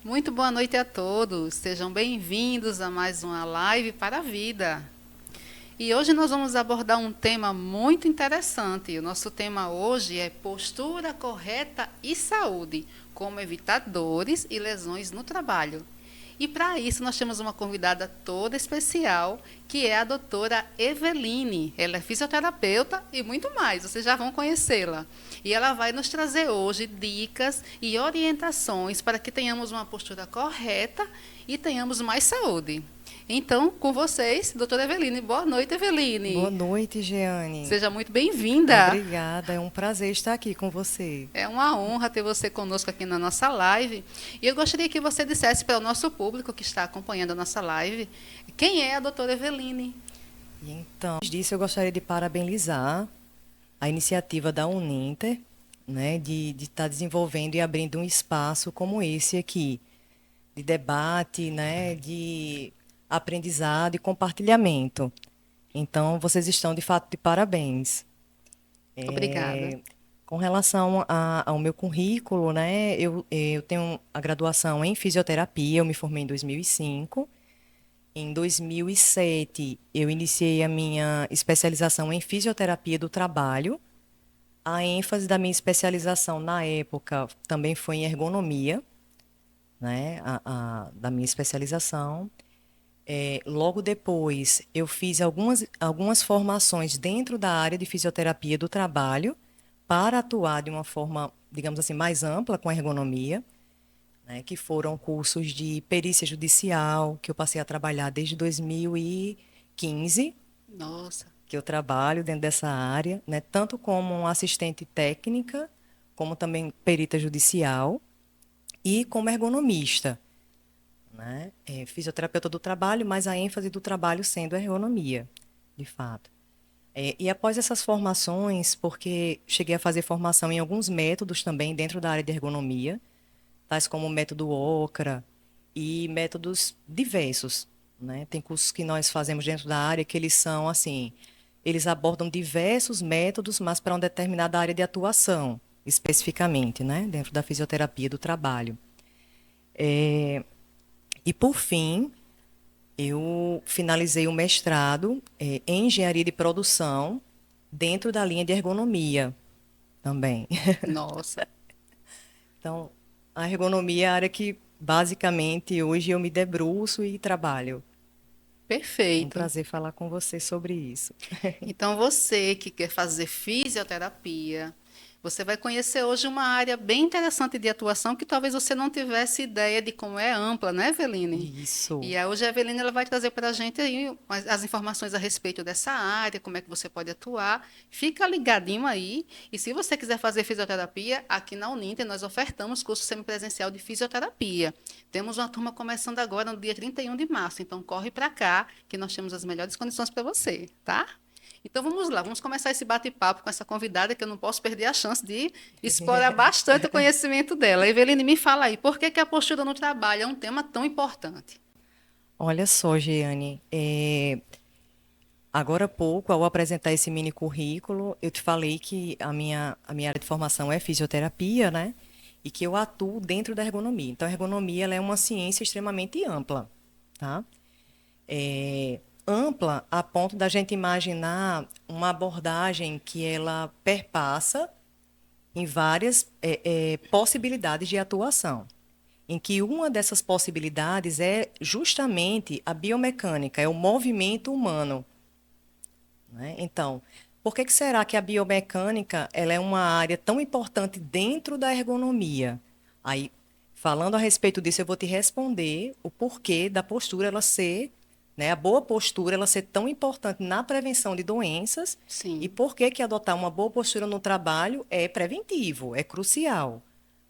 Muito boa noite a todos. Sejam bem-vindos a mais uma live para a vida. E hoje nós vamos abordar um tema muito interessante. O nosso tema hoje é postura correta e saúde, como evitar dores e lesões no trabalho. E para isso nós temos uma convidada toda especial, que é a doutora Eveline. Ela é fisioterapeuta e muito mais, vocês já vão conhecê-la. E ela vai nos trazer hoje dicas e orientações para que tenhamos uma postura correta e tenhamos mais saúde. Então, com vocês, doutora Eveline. Boa noite, Boa Eveline. noite, Jeane. Seja muito bem-vinda. Obrigada, é um prazer estar aqui com você. É uma honra ter você conosco aqui na nossa live. E eu gostaria que você dissesse para o nosso público que está acompanhando a nossa live quem é a doutora Eveline. E então, antes disso, eu gostaria de parabenizar a iniciativa da Uninter, né, de estar desenvolvendo e abrindo um espaço como esse aqui, de debate, né, de aprendizado e compartilhamento. Então, vocês estão de fato de parabéns. Obrigada. Com relação ao meu currículo, né, eu tenho a graduação em fisioterapia, eu me formei em 2005. Em 2007, eu iniciei a minha especialização em fisioterapia do trabalho. A ênfase da minha especialização na época também foi em ergonomia, né, da minha especialização. Logo depois, eu fiz algumas formações dentro da área de fisioterapia do trabalho para atuar de uma forma, digamos assim, mais ampla com a ergonomia, né, que foram cursos de perícia judicial, que eu passei a trabalhar desde 2015, Nossa, que eu trabalho dentro dessa área, né, tanto como assistente técnica, como também perita judicial e como ergonomista, né, fisioterapeuta do trabalho, mas a ênfase do trabalho sendo a ergonomia, de fato. E após essas formações, porque cheguei a fazer formação em alguns métodos também dentro da área de ergonomia, tais como o método Okra e métodos diversos, né? Tem cursos que nós fazemos dentro da área que eles são assim, eles abordam diversos métodos, mas para uma determinada área de atuação, especificamente, né? Dentro da fisioterapia do trabalho. E por fim, eu finalizei o mestrado em engenharia de produção dentro da linha de ergonomia também. nossa, Então, a ergonomia é a área que basicamente hoje eu me debruço e trabalho. É um perfeito. prazer falar com você sobre isso. Então, você que quer fazer fisioterapia, você vai conhecer hoje uma área bem interessante de atuação que talvez você não tivesse ideia de como é ampla, né, Eveline? Isso. E hoje a Eveline ela vai trazer para a gente aí as informações a respeito dessa área, como é que você pode atuar. Fica ligadinho aí. E se você quiser fazer fisioterapia, aqui na Uninter nós ofertamos curso semipresencial de fisioterapia. Temos uma turma começando agora no dia 31 de março, então corre para cá que nós temos as melhores condições para você, tá? Então vamos lá, vamos começar esse bate-papo com essa convidada que eu não posso perder a chance de explorar bastante o conhecimento dela. Eveline, me fala aí, por que que a postura no trabalho é um tema tão importante? Olha só, Jeane, agora há pouco, ao apresentar esse mini currículo, eu te falei que a minha área de formação é fisioterapia, né? E que eu atuo dentro da ergonomia. Então, a ergonomia ela é uma ciência extremamente ampla, tá? Ampla a ponto da gente imaginar uma abordagem que ela perpassa em várias possibilidades de atuação, em que uma dessas possibilidades é justamente a biomecânica, é o movimento humano, né? Então, por que que será que a biomecânica ela é uma área tão importante dentro da ergonomia? Aí, falando a respeito disso, eu vou te responder o porquê da postura ela ser, né, a boa postura ela ser tão importante na prevenção de doenças e Sim, por que que adotar uma boa postura no trabalho é preventivo, é crucial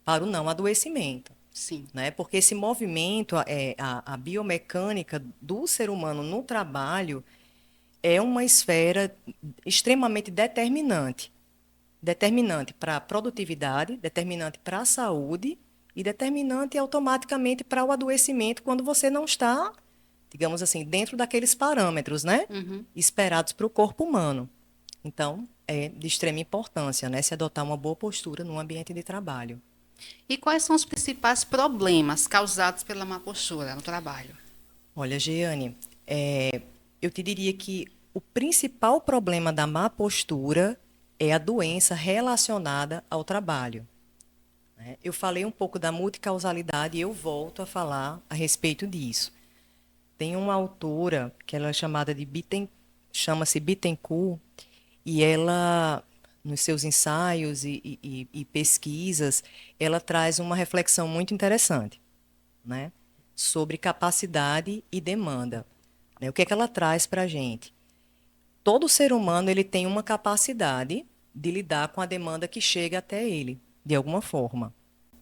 para o não adoecimento, sim, né? Porque esse movimento, a biomecânica do ser humano no trabalho é uma esfera extremamente determinante. Determinante para a produtividade, determinante para a saúde e determinante automaticamente para o adoecimento quando você não está, digamos assim, dentro daqueles parâmetros, né? uhum, Esperados para o corpo humano. Então, é de extrema importância, né? Se adotar uma boa postura no ambiente de trabalho. E quais são os principais problemas causados pela má postura no trabalho? Olha, Jeane, eu te diria que o principal problema da má postura é a doença relacionada ao trabalho, né? Eu falei um pouco da multicausalidade e eu volto a falar a respeito disso. Tem uma autora que ela é chamada de chama-se Bittencourt, e ela, nos seus ensaios e pesquisas, ela traz uma reflexão muito interessante, né, sobre capacidade e demanda, né? O que é que ela traz para a gente? Todo ser humano ele tem uma capacidade de lidar com a demanda que chega até ele, de alguma forma,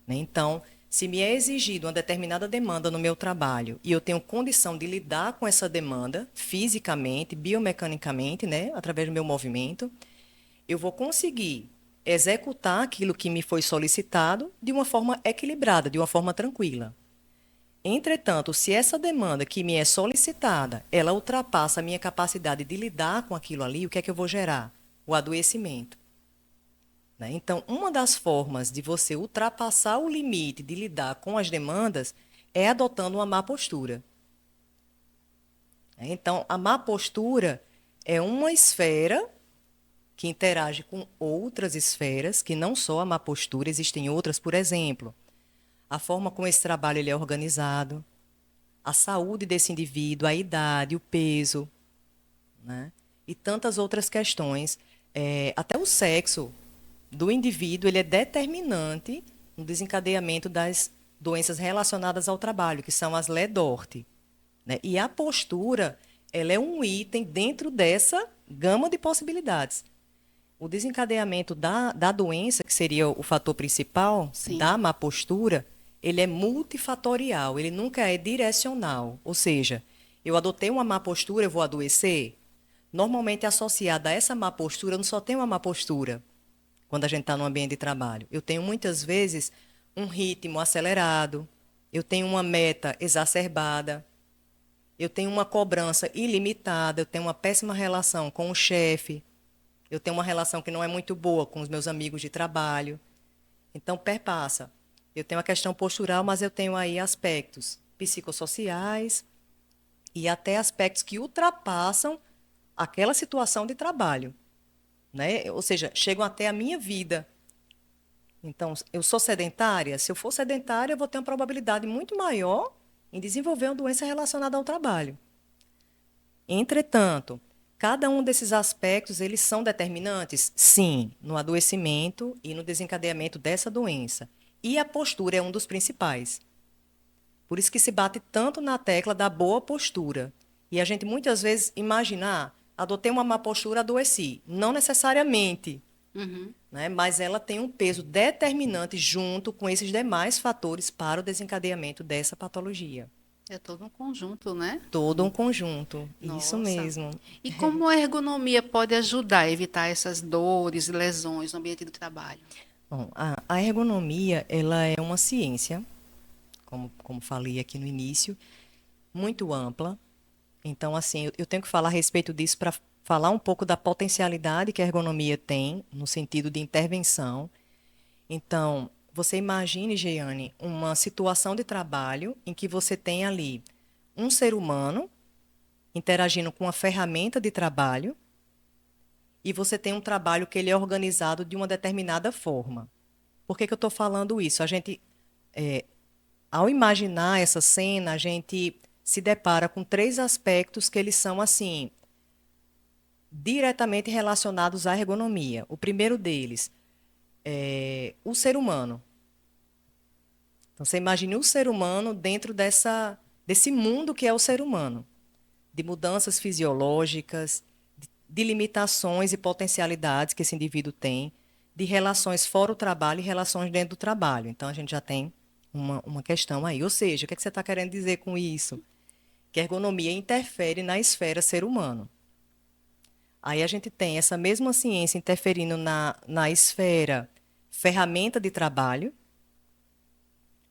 né? Então, se me é exigida uma determinada demanda no meu trabalho e eu tenho condição de lidar com essa demanda fisicamente, biomecanicamente, né, através do meu movimento, eu vou conseguir executar aquilo que me foi solicitado de uma forma equilibrada, de uma forma tranquila. Entretanto, se essa demanda que me é solicitada, ela ultrapassa a minha capacidade de lidar com aquilo ali, o que é que eu vou gerar? O adoecimento, né? Então, uma das formas de você ultrapassar o limite de lidar com as demandas é adotando uma má postura. Então, a má postura é uma esfera que interage com outras esferas, que não só a má postura, existem outras, por exemplo, a forma como esse trabalho ele é organizado, a saúde desse indivíduo, a idade, o peso, né? E tantas outras questões. Até o sexo do indivíduo ele é determinante no desencadeamento das doenças relacionadas ao trabalho, que são as LEDORT, né? E a postura ela é um item dentro dessa gama de possibilidades. O desencadeamento da doença, que seria o fator principal Sim. da má postura, ele é multifatorial, ele nunca é direcional. Ou seja, eu adotei uma má postura, eu vou adoecer? Normalmente associada a essa má postura, eu não só tenho uma má postura quando a gente está no ambiente de trabalho. Eu tenho muitas vezes um ritmo acelerado, eu tenho uma meta exacerbada, eu tenho uma cobrança ilimitada, eu tenho uma péssima relação com o chefe, eu tenho uma relação que não é muito boa com os meus amigos de trabalho. Então, perpassa. Eu tenho a questão postural, mas eu tenho aí aspectos psicossociais e até aspectos que ultrapassam aquela situação de trabalho, né? Ou seja, chegam até a minha vida. Então, eu sou sedentária? Se eu for sedentária, eu vou ter uma probabilidade muito maior em desenvolver uma doença relacionada ao trabalho. Entretanto, cada um desses aspectos, eles são determinantes? Sim, no adoecimento e no desencadeamento dessa doença. E a postura é um dos principais. Por isso que se bate tanto na tecla da boa postura. E a gente muitas vezes imagina, adotei uma má postura, adoeci. Não necessariamente, Uhum. né? Mas ela tem um peso determinante junto com esses demais fatores para o desencadeamento dessa patologia. É todo um conjunto, né? Todo um conjunto. Isso Nossa. mesmo. E como a ergonomia pode ajudar a evitar essas dores e lesões no ambiente do trabalho? Bom, a ergonomia, ela é uma ciência, como falei aqui no início, muito ampla. Então, assim, eu tenho que falar a respeito disso para falar um pouco da potencialidade que a ergonomia tem no sentido de intervenção. Então, você imagine, Jeane, uma situação de trabalho em que você tem ali um ser humano interagindo com uma ferramenta de trabalho e você tem um trabalho que ele é organizado de uma determinada forma. Por que que eu estou falando isso? A gente, ao imaginar essa cena, a gente se depara com três aspectos que eles são assim diretamente relacionados à ergonomia. O primeiro deles é o ser humano. Então, você imagine o ser humano dentro desse mundo que é o ser humano, de mudanças fisiológicas, de limitações e potencialidades que esse indivíduo tem, de relações fora o trabalho e relações dentro do trabalho. Então, a gente já tem uma questão aí. Ou seja, o que é que você está querendo dizer com isso? Que a ergonomia interfere na esfera ser humano. Aí a gente tem essa mesma ciência interferindo na esfera ferramenta de trabalho,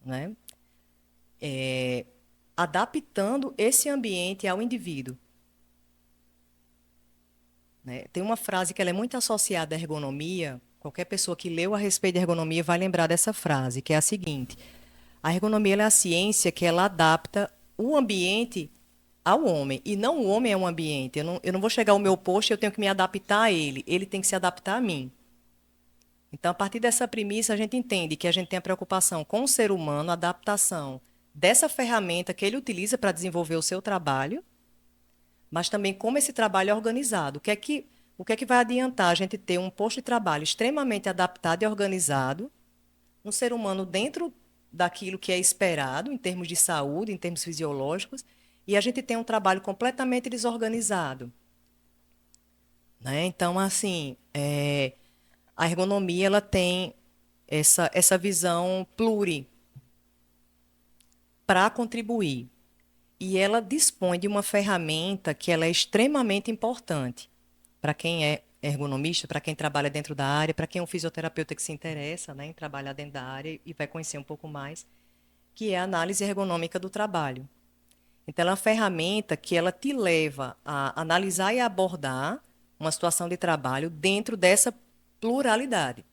né? Adaptando esse ambiente ao indivíduo, né? Tem uma frase que ela é muito associada à ergonomia, Qualquer pessoa que leu a respeito de ergonomia vai lembrar dessa frase, que é a seguinte: a ergonomia ela é a ciência que ela adapta o ambiente ao homem, e não o homem é um ambiente. Eu não vou chegar ao meu posto e eu tenho que me adaptar a ele. Ele tem que se adaptar a mim. Então, a partir dessa premissa, a gente entende que a gente tem a preocupação com o ser humano, a adaptação dessa ferramenta que ele utiliza para desenvolver o seu trabalho, mas também como esse trabalho é organizado. O que é que vai adiantar a gente ter um posto de trabalho extremamente adaptado e organizado, um ser humano dentro daquilo que é esperado em termos de saúde, em termos fisiológicos, e a gente tem um trabalho completamente desorganizado, né? Então, assim, a ergonomia ela tem essa visão pluri para contribuir. E ela dispõe de uma ferramenta que ela é extremamente importante para quem é ergonomista, para quem trabalha dentro da área, para quem é um fisioterapeuta que se interessa, né, em trabalhar dentro da área e vai conhecer um pouco mais, que é a análise ergonômica do trabalho. Então, ela é uma ferramenta que ela te leva a analisar e abordar uma situação de trabalho dentro dessa pluralidade,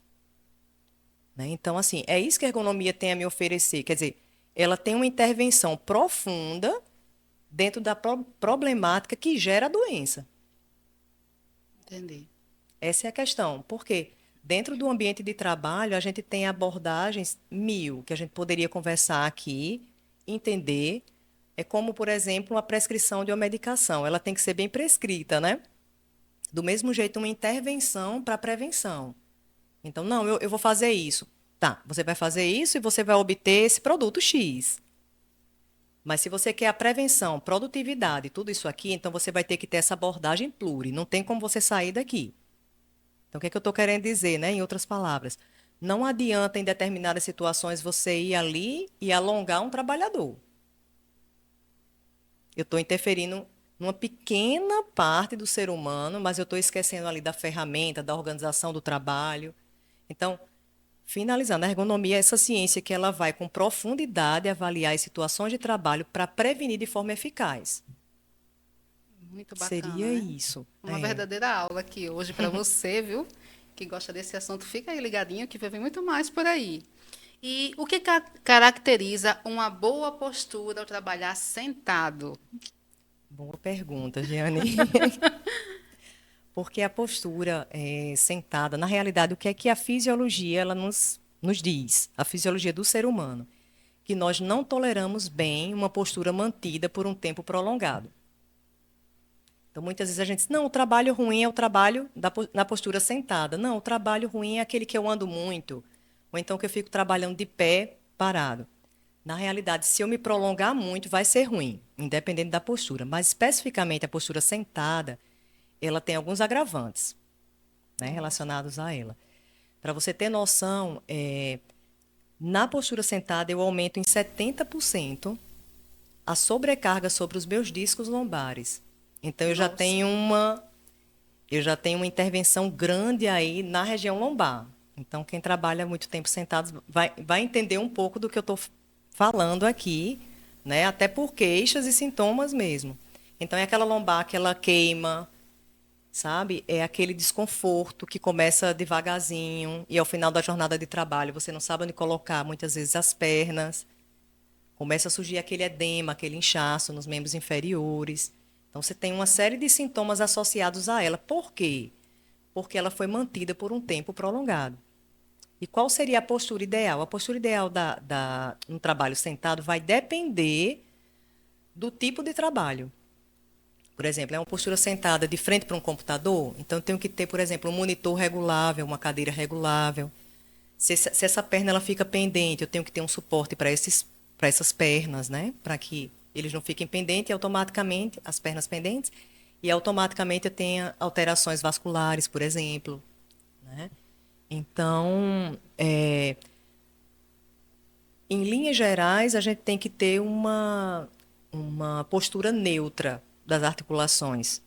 né? Então, assim, é isso que a ergonomia tem a me oferecer. Quer dizer, ela tem uma intervenção profunda dentro da problemática que gera a doença. Entendi. Essa é a questão. Por quê? Dentro do ambiente de trabalho, a gente tem abordagens mil que a gente poderia conversar aqui, entender. É como, por exemplo, a prescrição de uma medicação. Ela tem que ser bem prescrita, né? Do mesmo jeito, uma intervenção para prevenção. Então, não, eu vou fazer isso. Tá, você vai fazer isso e você vai obter esse produto X. Mas se você quer a prevenção, produtividade, tudo isso aqui, então você vai ter que ter essa abordagem pluri. Não tem como você sair daqui. Então, o que é que eu estou querendo dizer, né? Em outras palavras, não adianta em determinadas situações você ir ali e alongar um trabalhador. Eu estou interferindo numa pequena parte do ser humano, mas eu estou esquecendo ali da ferramenta, da organização do trabalho. Então, finalizando, a ergonomia é essa ciência que ela vai com profundidade avaliar as situações de trabalho para prevenir de forma eficaz. Muito bacana, Seria né? isso. Uma verdadeira aula aqui hoje para você, viu? Que gosta desse assunto, fica aí ligadinho que vai vir muito mais por aí. E o que caracteriza uma boa postura ao trabalhar sentado? Boa pergunta, Giane. Porque a postura sentada, na realidade, o que a fisiologia ela nos diz? A fisiologia do ser humano, que nós não toleramos bem uma postura mantida por um tempo prolongado. Então, muitas vezes a gente diz, não, o trabalho ruim é o trabalho na postura sentada. Não, o trabalho ruim é aquele que eu ando muito, ou então que eu fico trabalhando de pé, parado. Na realidade, se eu me prolongar muito, vai ser ruim, independente da postura. Mas, especificamente, a postura sentada, ela tem alguns agravantes, né, Nossa, relacionados a ela. Para você ter noção, na postura sentada, eu aumento em 70% a sobrecarga sobre os meus discos lombares. Então, nossa. eu já tenho uma intervenção grande aí na região lombar. Então, quem trabalha muito tempo sentado vai entender um pouco do que eu estou falando aqui, né? Até por queixas e sintomas mesmo. Então, é aquela lombar que ela queima, sabe? É aquele desconforto que começa devagarzinho e ao final da jornada de trabalho você não sabe onde colocar muitas vezes as pernas. Começa a surgir aquele edema, aquele inchaço nos membros inferiores. Então, você tem uma série de sintomas associados a ela. Por quê? Porque ela foi mantida por um tempo prolongado. E qual seria a postura ideal? A postura ideal no trabalho sentado vai depender do tipo de trabalho. Por exemplo, é uma postura sentada de frente para um computador, então eu tenho que ter, por exemplo, um monitor regulável, uma cadeira regulável. Se essa perna ela fica pendente, eu tenho que ter um suporte para essas pernas, né? Para que eles não fiquem pendentes e automaticamente, as pernas pendentes, e automaticamente eu tenha alterações vasculares, por exemplo, né? Então, em linhas gerais, a gente tem que ter uma postura neutra das articulações,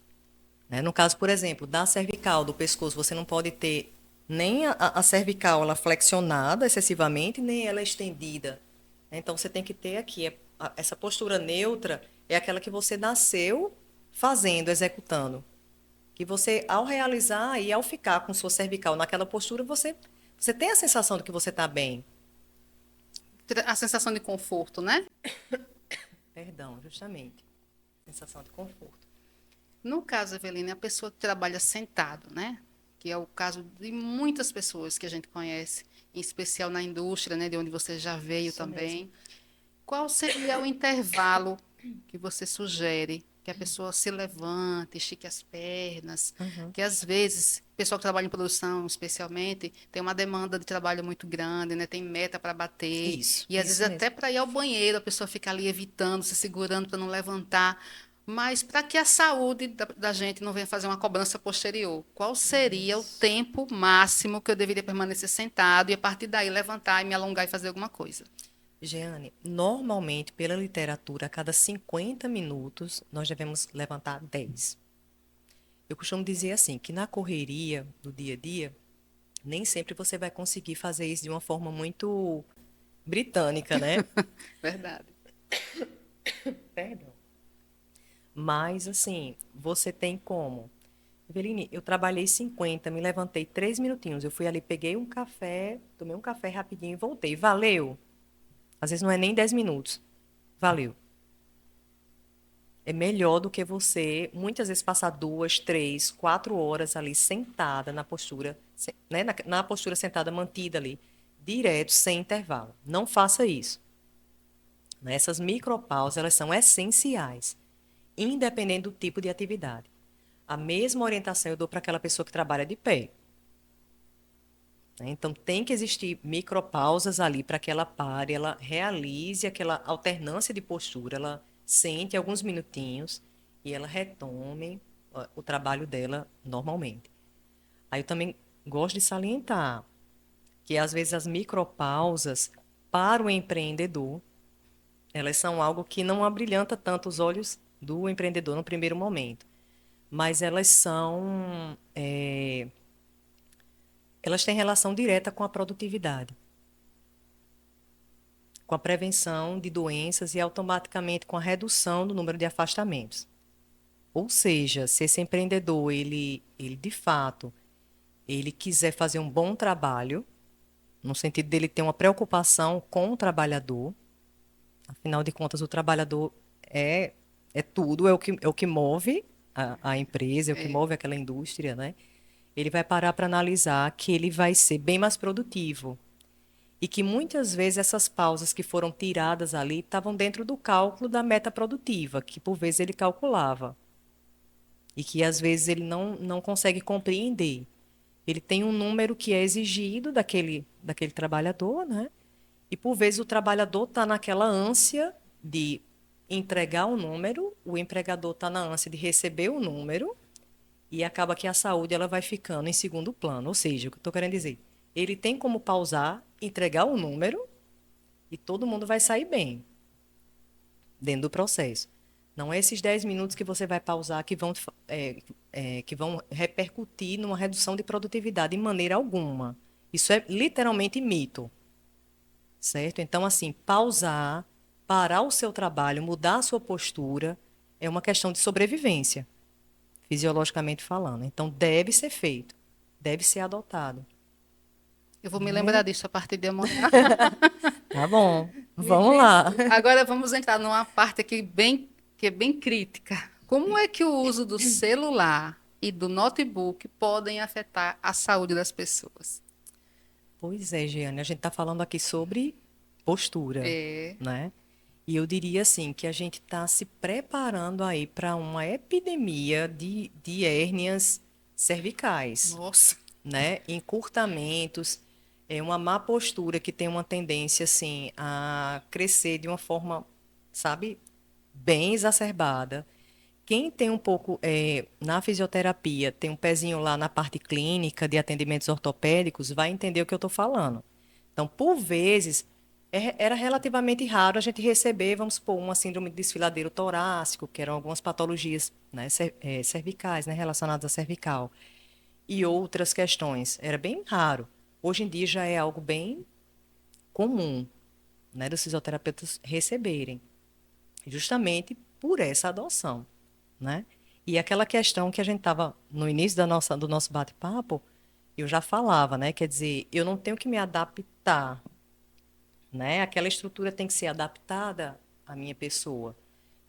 né? No caso, por exemplo, da cervical, do pescoço, você não pode ter nem a cervical ela flexionada excessivamente, nem ela estendida. Então, você tem que ter aqui, essa postura neutra é aquela que você nasceu fazendo, executando, E você, ao realizar e ao ficar com sua cervical naquela postura, você tem a sensação de que você está bem. A sensação de conforto, né? Perdão, justamente. Sensação de conforto. No caso, Eveline, a pessoa que trabalha sentado, né? Que é o caso de muitas pessoas que a gente conhece, em especial na indústria, né? De onde você já veio Isso mesmo. também. Qual seria o intervalo que você sugere que a pessoa se levante, estique as pernas? Uhum. Que às vezes, o pessoal que trabalha em produção, especialmente, tem uma demanda de trabalho muito grande, né? Tem meta para bater. E às vezes Isso até mesmo. para ir ao banheiro, a pessoa fica ali evitando, se segurando para não levantar. Mas para que a saúde da gente não venha fazer uma cobrança posterior, qual seria o Isso. tempo máximo que eu deveria permanecer sentado e a partir daí levantar e me alongar e fazer alguma coisa? Jeane, normalmente, pela literatura, a cada 50 minutos, nós devemos levantar 10. Eu costumo dizer assim, que na correria do dia a dia, nem sempre você vai conseguir fazer isso de uma forma muito britânica, né? Verdade. Perdão. Mas, assim, você tem como. Eveline, eu trabalhei 50, me levantei 3 minutinhos. Eu fui ali, peguei um café, tomei um café rapidinho e voltei. Valeu. Às vezes não é nem 10 minutos. Valeu. É melhor do que você, muitas vezes, passar 2, 3, 4 horas ali sentada na postura, né? Na postura sentada mantida ali, direto, sem intervalo. Não faça isso. Né? Essas micropausas, elas são essenciais, independente do tipo de atividade. A mesma orientação eu dou para aquela pessoa que trabalha de pé. Né? Então, tem que existir micropausas ali para que ela pare, ela realize aquela alternância de postura, ela sente alguns minutinhos e ela retome o trabalho dela normalmente. Aí eu também gosto de salientar que, às vezes, as micropausas para o empreendedor, elas são algo que não abrilhanta tanto os olhos do empreendedor no primeiro momento, mas elas têm relação direta com a produtividade, com a prevenção de doenças e automaticamente com a redução do número de afastamentos. Ou seja, se esse empreendedor, ele de fato, ele quiser fazer um bom trabalho, no sentido dele ter uma preocupação com o trabalhador, afinal de contas, o trabalhador é, é tudo, é o que move a empresa, é o que É. move aquela indústria, né? Ele vai parar para analisar que ele vai ser bem mais produtivo. E que muitas vezes essas pausas que foram tiradas ali estavam dentro do cálculo da meta produtiva, que por vezes ele calculava. E que às vezes ele não consegue compreender. Ele tem um número que é exigido daquele trabalhador, né? E por vezes o trabalhador está naquela ânsia de entregar o número, o empregador está na ânsia de receber o número, e acaba que a saúde ela vai ficando em segundo plano. Ou seja, o que eu estou querendo dizer, ele tem como pausar, entregar o número e todo mundo vai sair bem dentro do processo. Não é esses 10 minutos que você vai pausar que vão repercutir numa redução de produtividade de maneira alguma. Isso é literalmente mito, certo? Então, assim, pausar, parar o seu trabalho, mudar a sua postura, é uma questão de sobrevivência, fisiologicamente falando. Então, deve ser feito, deve ser adotado. Eu vou me lembrar Né? disso a partir de amanhã. Tá bom, Me vamos diz, lá. agora vamos entrar numa parte aqui que é bem crítica. Como é que o uso do celular e do notebook podem afetar a saúde das pessoas? Pois é, Giane, a gente está falando aqui sobre postura, É, né? E eu diria assim que a gente está se preparando aí para uma epidemia de hérnias cervicais, nossa, né? Encurtamentos, é uma má postura que tem uma tendência assim a crescer de uma forma, sabe, bem exacerbada. Quem tem um pouco na fisioterapia, tem um pezinho lá na parte clínica de atendimentos ortopédicos, vai entender o que eu estou falando. Então, por vezes, era relativamente raro a gente receber, vamos supor, uma síndrome de desfiladeiro torácico, que eram algumas patologias, né, cervicais, né, relacionadas à cervical, e outras questões. Era bem raro. Hoje em dia já é algo bem comum, né, dos fisioterapeutas receberem, justamente por essa adoção, né? E aquela questão que a gente estava no início do nosso bate-papo, eu já falava, né? Quer dizer, eu não tenho que me adaptar, né? Aquela estrutura tem que ser adaptada à minha pessoa.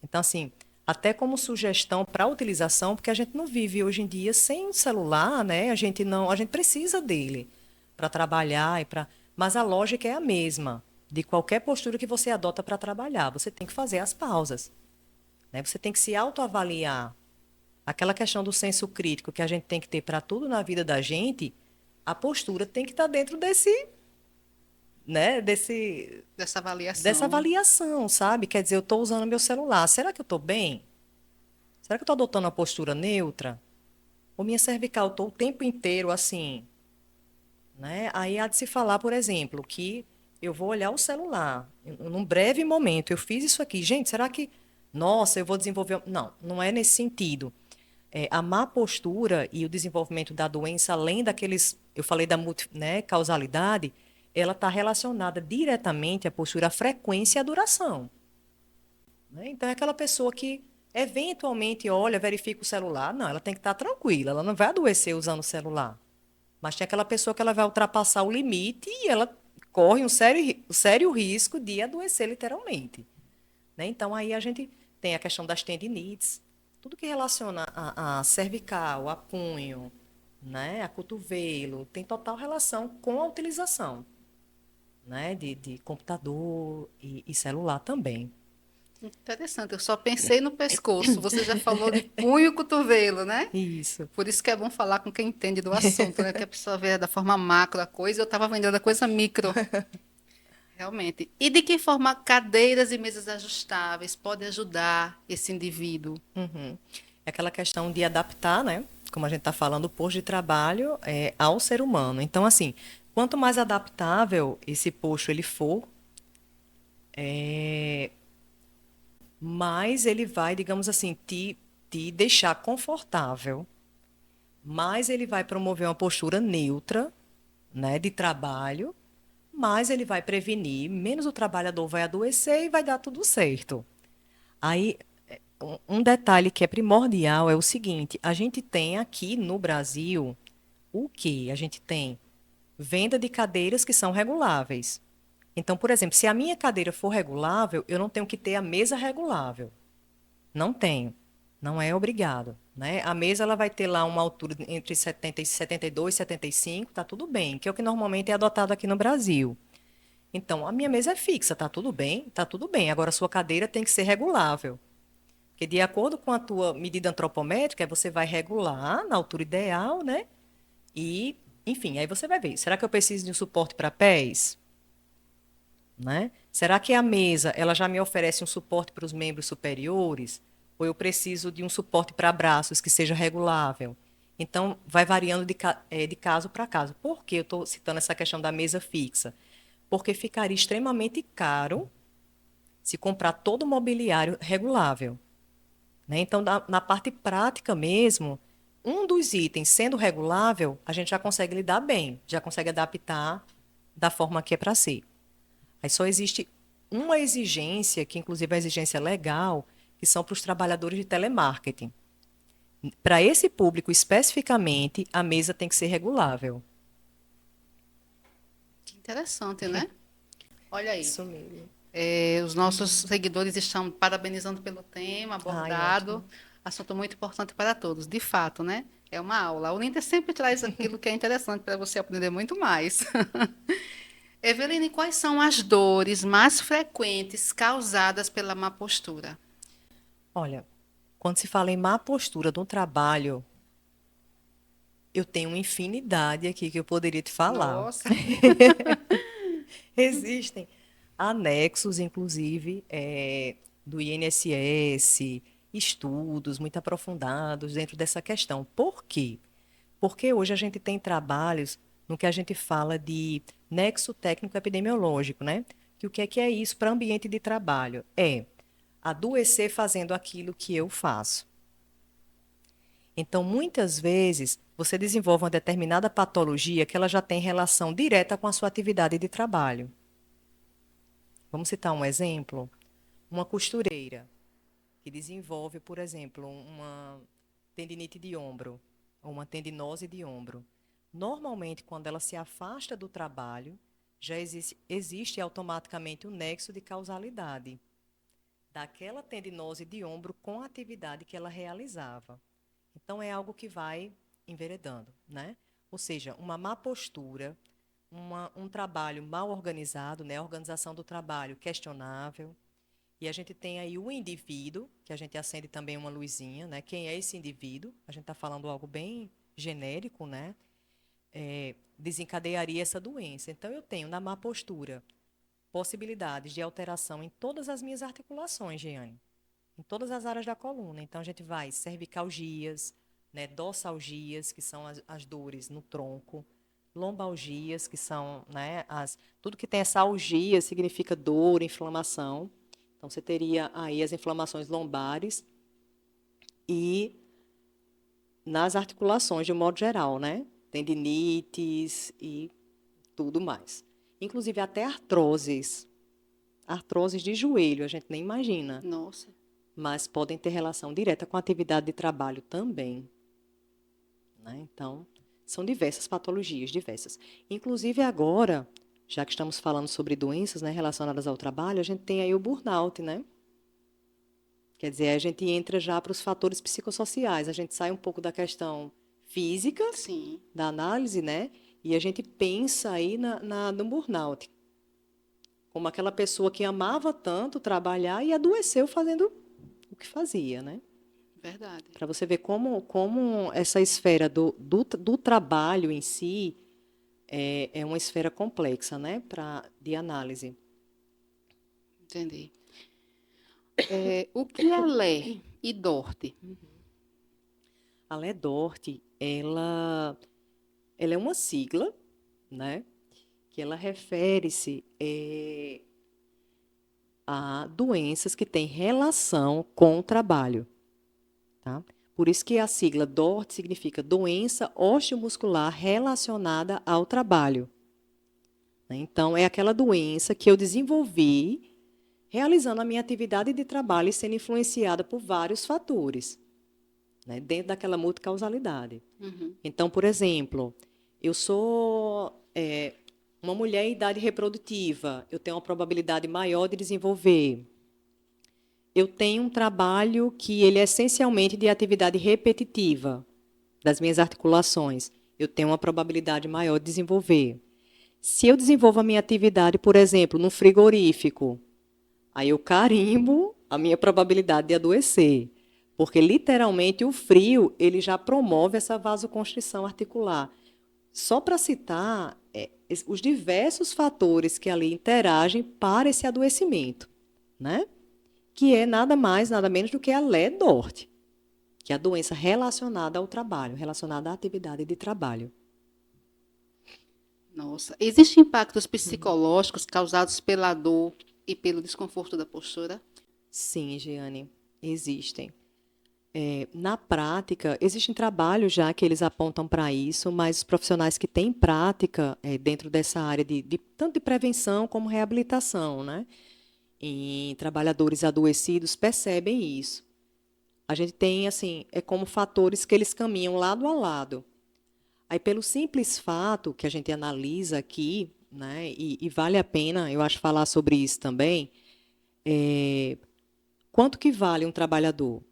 Então, assim, até como sugestão para utilização, porque a gente não vive hoje em dia sem o celular, né? A gente precisa dele para trabalhar e para, mas a lógica é a mesma de qualquer postura que você adota para trabalhar. Você tem que fazer as pausas, né? Você tem que se autoavaliar. Aquela questão do senso crítico que a gente tem que ter para tudo na vida da gente, a postura tem que estar dentro desse, né, Dessa dessa avaliação. avaliação, sabe? Quer dizer, eu estou usando meu celular. Será que eu estou bem? Será que eu estou adotando uma postura neutra? Ou minha cervical, estou o tempo inteiro assim, né? Aí há de se falar, por exemplo, que eu vou olhar o celular. Num breve momento, eu fiz isso aqui. Gente, será que, nossa, eu vou desenvolver. Não, não é nesse sentido. A má postura e o desenvolvimento da doença, além daqueles, eu falei da né, causalidade, ela está relacionada diretamente à postura, à frequência e à duração. Né? Então, é aquela pessoa que eventualmente olha, verifica o celular. Não, ela tem que estar tranquila, ela não vai adoecer usando o celular. Mas tem aquela pessoa que ela vai ultrapassar o limite e ela corre um sério risco de adoecer literalmente. Né? Então, aí a gente tem a questão das tendinites, tudo que relaciona a cervical, a punho, né, a cotovelo, tem total relação com a utilização, né, de computador e celular também. Interessante, eu só pensei no pescoço. Você já falou de punho e cotovelo, né? Isso. Por isso que é bom falar com quem entende do assunto, né? Que a pessoa vê da forma macro a coisa, eu estava vendendo a coisa micro, realmente. E de que forma cadeiras e mesas ajustáveis podem ajudar esse indivíduo? Uhum. É aquela questão de adaptar, né? Como a gente está falando, o posto de trabalho ao ser humano. Então, assim, quanto mais adaptável esse posto ele for, mais ele vai, digamos assim, te deixar confortável, mais ele vai promover uma postura neutra, né, de trabalho, mais ele vai prevenir, menos o trabalhador vai adoecer e vai dar tudo certo. Aí, um detalhe que é primordial é o seguinte: a gente tem aqui no Brasil o que? A gente tem venda de cadeiras que são reguláveis. Então, por exemplo, se a minha cadeira for regulável, eu não tenho que ter a mesa regulável. Não tenho. Não é obrigado, né? A mesa ela vai ter lá uma altura entre 70 e 72, 75, tá tudo bem, que é o que normalmente é adotado aqui no Brasil. Então, a minha mesa é fixa, tá tudo bem? Tá tudo bem. Agora, a sua cadeira tem que ser regulável. Porque de acordo com a tua medida antropométrica, você vai regular na altura ideal, né? E, enfim, aí você vai ver. Será que eu preciso de um suporte para pés? Né? Será que a mesa ela já me oferece um suporte para os membros superiores? Ou eu preciso de um suporte para braços que seja regulável? Então, vai variando de caso para caso. Por que eu estou citando essa questão da mesa fixa? Porque ficaria extremamente caro se comprar todo o mobiliário regulável. Né? Então, na parte prática mesmo, um dos itens sendo regulável, a gente já consegue lidar bem, já consegue adaptar da forma que é para ser. Aí só existe uma exigência, que inclusive é a exigência legal, que são para os trabalhadores de telemarketing. Para esse público especificamente, a mesa tem que ser regulável. Que interessante, né? Olha aí. Isso mesmo. Os nossos seguidores estão parabenizando pelo tema Ai, abordado, ótimo. assunto muito importante para todos. De fato, né? É uma aula. A Uninter sempre traz aquilo que é interessante para você aprender muito mais. Eveline, quais são as dores mais frequentes causadas pela má postura? Olha, quando se fala em má postura no trabalho, eu tenho uma infinidade aqui que eu poderia te falar. Nossa, Existem anexos, inclusive, do INSS, estudos muito aprofundados dentro dessa questão. Por quê? Porque hoje a gente tem trabalhos no que a gente fala de nexo técnico epidemiológico, né? Que o que é isso para ambiente de trabalho? É adoecer fazendo aquilo que eu faço. Então, muitas vezes, você desenvolve uma determinada patologia que ela já tem relação direta com a sua atividade de trabalho. Vamos citar um exemplo? Uma costureira que desenvolve, por exemplo, tendinite de ombro ou uma tendinose de ombro, normalmente, quando ela se afasta do trabalho, já existe automaticamente o nexo de causalidade daquela tendinose de ombro com a atividade que ela realizava. Então, é algo que vai enveredando, né? Ou seja, uma má postura, um trabalho mal organizado, né? A organização do trabalho questionável. E a gente tem aí o indivíduo, que a gente acende também uma luzinha, né? Quem é esse indivíduo? A gente está falando algo bem genérico, né? Desencadearia essa doença. Então, eu tenho na má postura possibilidades de alteração em todas as minhas articulações, Jeane, em todas as áreas da coluna. Então, a gente vai cervicalgias, né, dorsalgias, que são as dores no tronco, lombalgias, que são, né, tudo que tem essa algia significa dor, inflamação. Então, você teria aí as inflamações lombares e nas articulações, de um modo geral, né? Tendinites e tudo mais. Inclusive até artroses. Artroses de joelho, a gente nem imagina. Nossa. Mas podem ter relação direta com a atividade de trabalho também. Né? Então, são diversas patologias, diversas. Inclusive agora, já que estamos falando sobre doenças, né, relacionadas ao trabalho, a gente tem aí o burnout, né? Quer dizer, a gente entra já para os fatores psicossociais, a gente sai um pouco da questão física, Sim. da análise, né? E a gente pensa aí no burnout. Como aquela pessoa que amava tanto trabalhar e adoeceu fazendo o que fazia, né? Verdade. Para você ver como essa esfera do trabalho em si é uma esfera complexa, né? De análise. Entendi. O que é Lé e Dorte? A LEDORT, ela é uma sigla, né? Que ela refere-se a doenças que têm relação com o trabalho, tá? Por isso que a sigla DORT significa doença osteomuscular relacionada ao trabalho. Né? Então, é aquela doença que eu desenvolvi realizando a minha atividade de trabalho e sendo influenciada por vários fatores, né? Dentro daquela multicausalidade. Uhum. Então, por exemplo, eu sou uma mulher em idade reprodutiva, eu tenho uma probabilidade maior de desenvolver. Eu tenho um trabalho que ele é essencialmente de atividade repetitiva das minhas articulações. Eu tenho uma probabilidade maior de desenvolver. Se eu desenvolvo a minha atividade, por exemplo, no frigorífico, aí eu carimbo a minha probabilidade de adoecer. Porque, literalmente, o frio ele já promove essa vasoconstrição articular. Só para citar os diversos fatores que ali interagem para esse adoecimento, né? Que é nada mais, nada menos do que a LEDORT, que é a doença relacionada ao trabalho, relacionada à atividade de trabalho. Nossa. Existem impactos psicológicos causados pela dor e pelo desconforto da postura? Sim, Giane, existem. Na prática, existem trabalhos já que eles apontam para isso, mas os profissionais que têm prática dentro dessa área tanto de prevenção como reabilitação, né, em trabalhadores adoecidos, percebem isso. A gente tem, assim, como fatores que eles caminham lado a lado. Aí, pelo simples fato que a gente analisa aqui, né, e vale a pena, eu acho, falar sobre isso também, quanto que vale um trabalhador?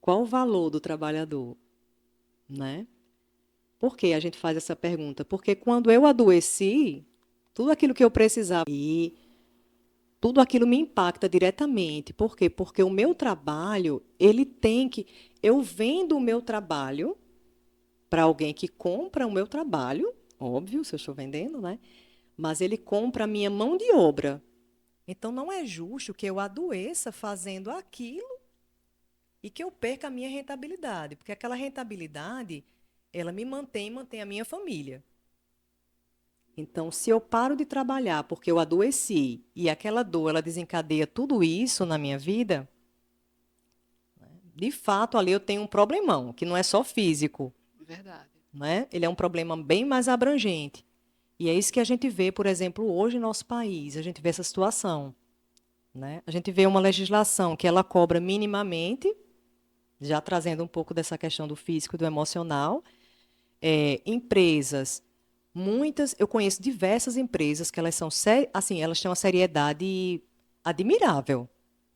Qual o valor do trabalhador? Né? Por que a gente faz essa pergunta? Porque quando eu adoeci, tudo aquilo que eu precisava e tudo aquilo me impacta diretamente. Por quê? Porque o meu trabalho, ele tem que... Eu vendo o meu trabalho para alguém que compra o meu trabalho, óbvio, se eu estou vendendo, né? Mas ele compra a minha mão de obra. Então, não é justo que eu adoeça fazendo aquilo e que eu perca a minha rentabilidade, porque aquela rentabilidade, ela me mantém a minha família. Então, se eu paro de trabalhar porque eu adoeci e aquela dor ela desencadeia tudo isso na minha vida, de fato ali eu tenho um problemão, que não é só físico, Verdade. né? Ele é um problema bem mais abrangente. E é isso que a gente vê, por exemplo, hoje no nosso país, a gente vê essa situação, né? A gente vê uma legislação que ela cobra minimamente, já trazendo um pouco dessa questão do físico e do emocional. Empresas, muitas, eu conheço diversas empresas que elas são, assim, elas têm uma seriedade admirável,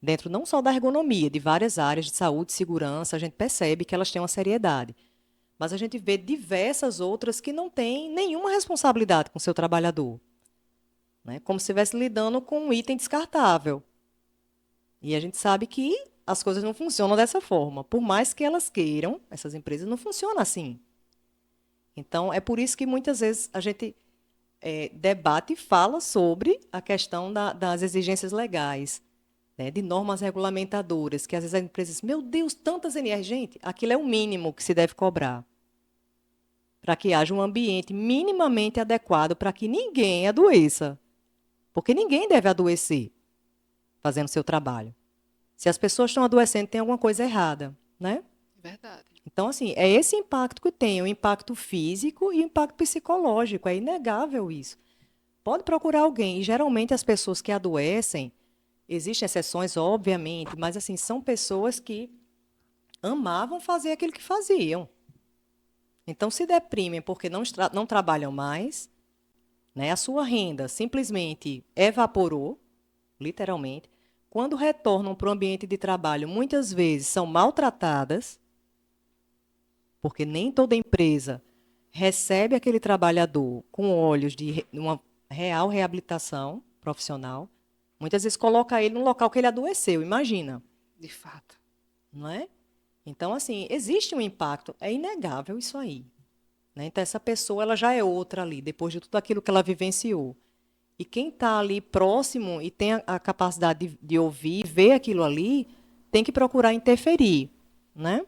dentro não só da ergonomia, de várias áreas de saúde e segurança, a gente percebe que elas têm uma seriedade. Mas a gente vê diversas outras que não têm nenhuma responsabilidade com o seu trabalhador, né? Como se estivesse lidando com um item descartável. E a gente sabe que as coisas não funcionam dessa forma. Por mais que elas queiram, essas empresas não funcionam assim. Então, é por isso que muitas vezes a gente debate e fala sobre a questão das exigências legais, né, de normas regulamentadoras, que às vezes as empresas dizem, meu Deus, tantas NR, gente, aquilo é o mínimo que se deve cobrar, para que haja um ambiente minimamente adequado para que ninguém adoeça. Porque ninguém deve adoecer fazendo seu trabalho. Se as pessoas estão adoecendo, tem alguma coisa errada, né? Verdade. Então, assim, é esse impacto que tem, o impacto físico e o impacto psicológico, é inegável isso. Pode procurar alguém, e geralmente as pessoas que adoecem, existem exceções, obviamente, mas assim, são pessoas que amavam fazer aquilo que faziam. Então se deprimem porque não trabalham mais, né? A sua renda simplesmente evaporou, literalmente. Quando retornam para o ambiente de trabalho, muitas vezes são maltratadas, porque nem toda empresa recebe aquele trabalhador com olhos de uma real reabilitação profissional. Muitas vezes coloca ele num local que ele adoeceu, imagina, De fato. não é? Então, assim, existe um impacto, é inegável isso aí, né? Então, essa pessoa, ela já é outra ali, depois de tudo aquilo que ela vivenciou. E quem está ali próximo e tem a capacidade de ouvir, ver aquilo ali, tem que procurar interferir, né?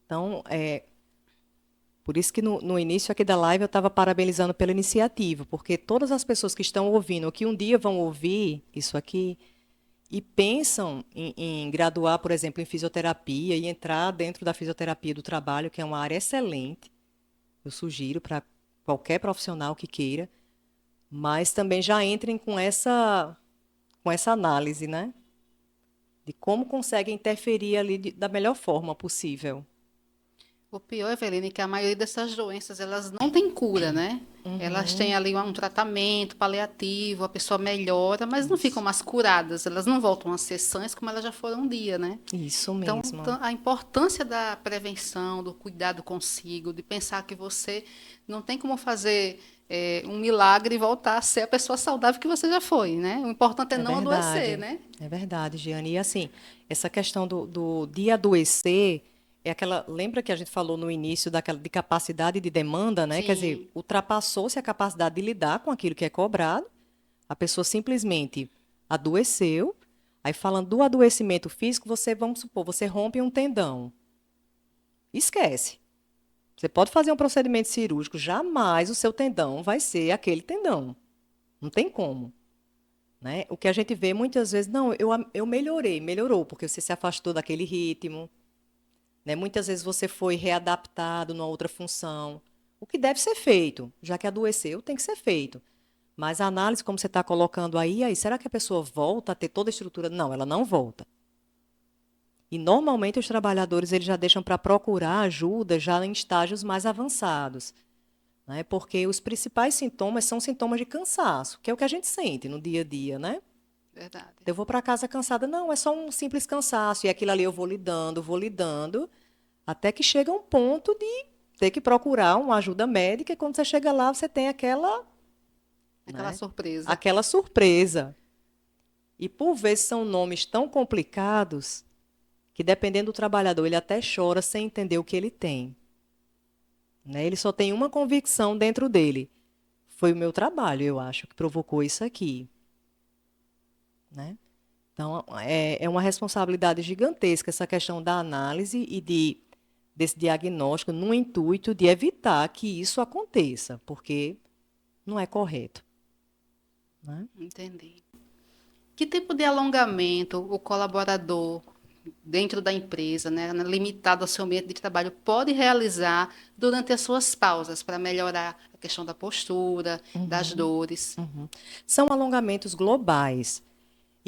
Então, por isso que no início aqui da live eu estava parabenizando pela iniciativa, porque todas as pessoas que estão ouvindo, ou que um dia vão ouvir isso aqui, e pensam em graduar, por exemplo, em fisioterapia e entrar dentro da fisioterapia do trabalho, que é uma área excelente, eu sugiro para qualquer profissional que queira, mas também já entrem com essa análise, né? De como conseguem interferir ali da melhor forma possível. O pior, Eveline, é que a maioria dessas doenças, elas não têm cura, né? Elas têm Uhum, ali um tratamento paliativo, a pessoa melhora, mas não ficam isso. mais curadas, elas não voltam a ser sãs como elas já foram um dia, né? Isso Então, mesmo. a importância da prevenção, do cuidado consigo, de pensar que você não tem como fazer um milagre e voltar a ser a pessoa saudável que você já foi, né? O importante é não adoecer, né? É verdade, Giane. E assim, essa questão de adoecer é aquela. Lembra que a gente falou no início daquela de capacidade de demanda, né? Quer dizer, Sim, ultrapassou-se a capacidade de lidar com aquilo que é cobrado, a pessoa simplesmente adoeceu. Aí, falando do adoecimento físico, vamos supor, você rompe um tendão. Esquece. Você pode fazer um procedimento cirúrgico, jamais o seu tendão vai ser aquele tendão. Não tem como. Né? O que a gente vê muitas vezes, não, eu melhorou, porque você se afastou daquele ritmo, né? Muitas vezes você foi readaptado numa outra função. O que deve ser feito, já que adoeceu, tem que ser feito. Mas a análise, como você está colocando aí, será que a pessoa volta a ter toda a estrutura? Não, ela não volta. E normalmente os trabalhadores eles já deixam para procurar ajuda já em estágios mais avançados, né? Porque os principais sintomas são sintomas de cansaço, que é o que a gente sente no dia a dia, né? verdade. Eu vou para casa cansada. Não, é só um simples cansaço. E aquilo ali eu vou lidando, até que chega um ponto de ter que procurar uma ajuda médica. E quando você chega lá, você tem aquela, Aquela né, surpresa. aquela surpresa. E por vezes são nomes tão complicados que, dependendo do trabalhador, ele até chora sem entender o que ele tem. Né? Ele só tem uma convicção dentro dele. Foi o meu trabalho, eu acho, que provocou isso aqui. Né? Então, é uma responsabilidade gigantesca essa questão da análise e desse diagnóstico no intuito de evitar que isso aconteça, porque não é correto. Né? Entendi. Que tipo de alongamento o colaborador dentro da empresa, né, limitado ao seu ambiente de trabalho, pode realizar durante as suas pausas para melhorar a questão da postura, das Uhum, dores? uhum. São alongamentos globais.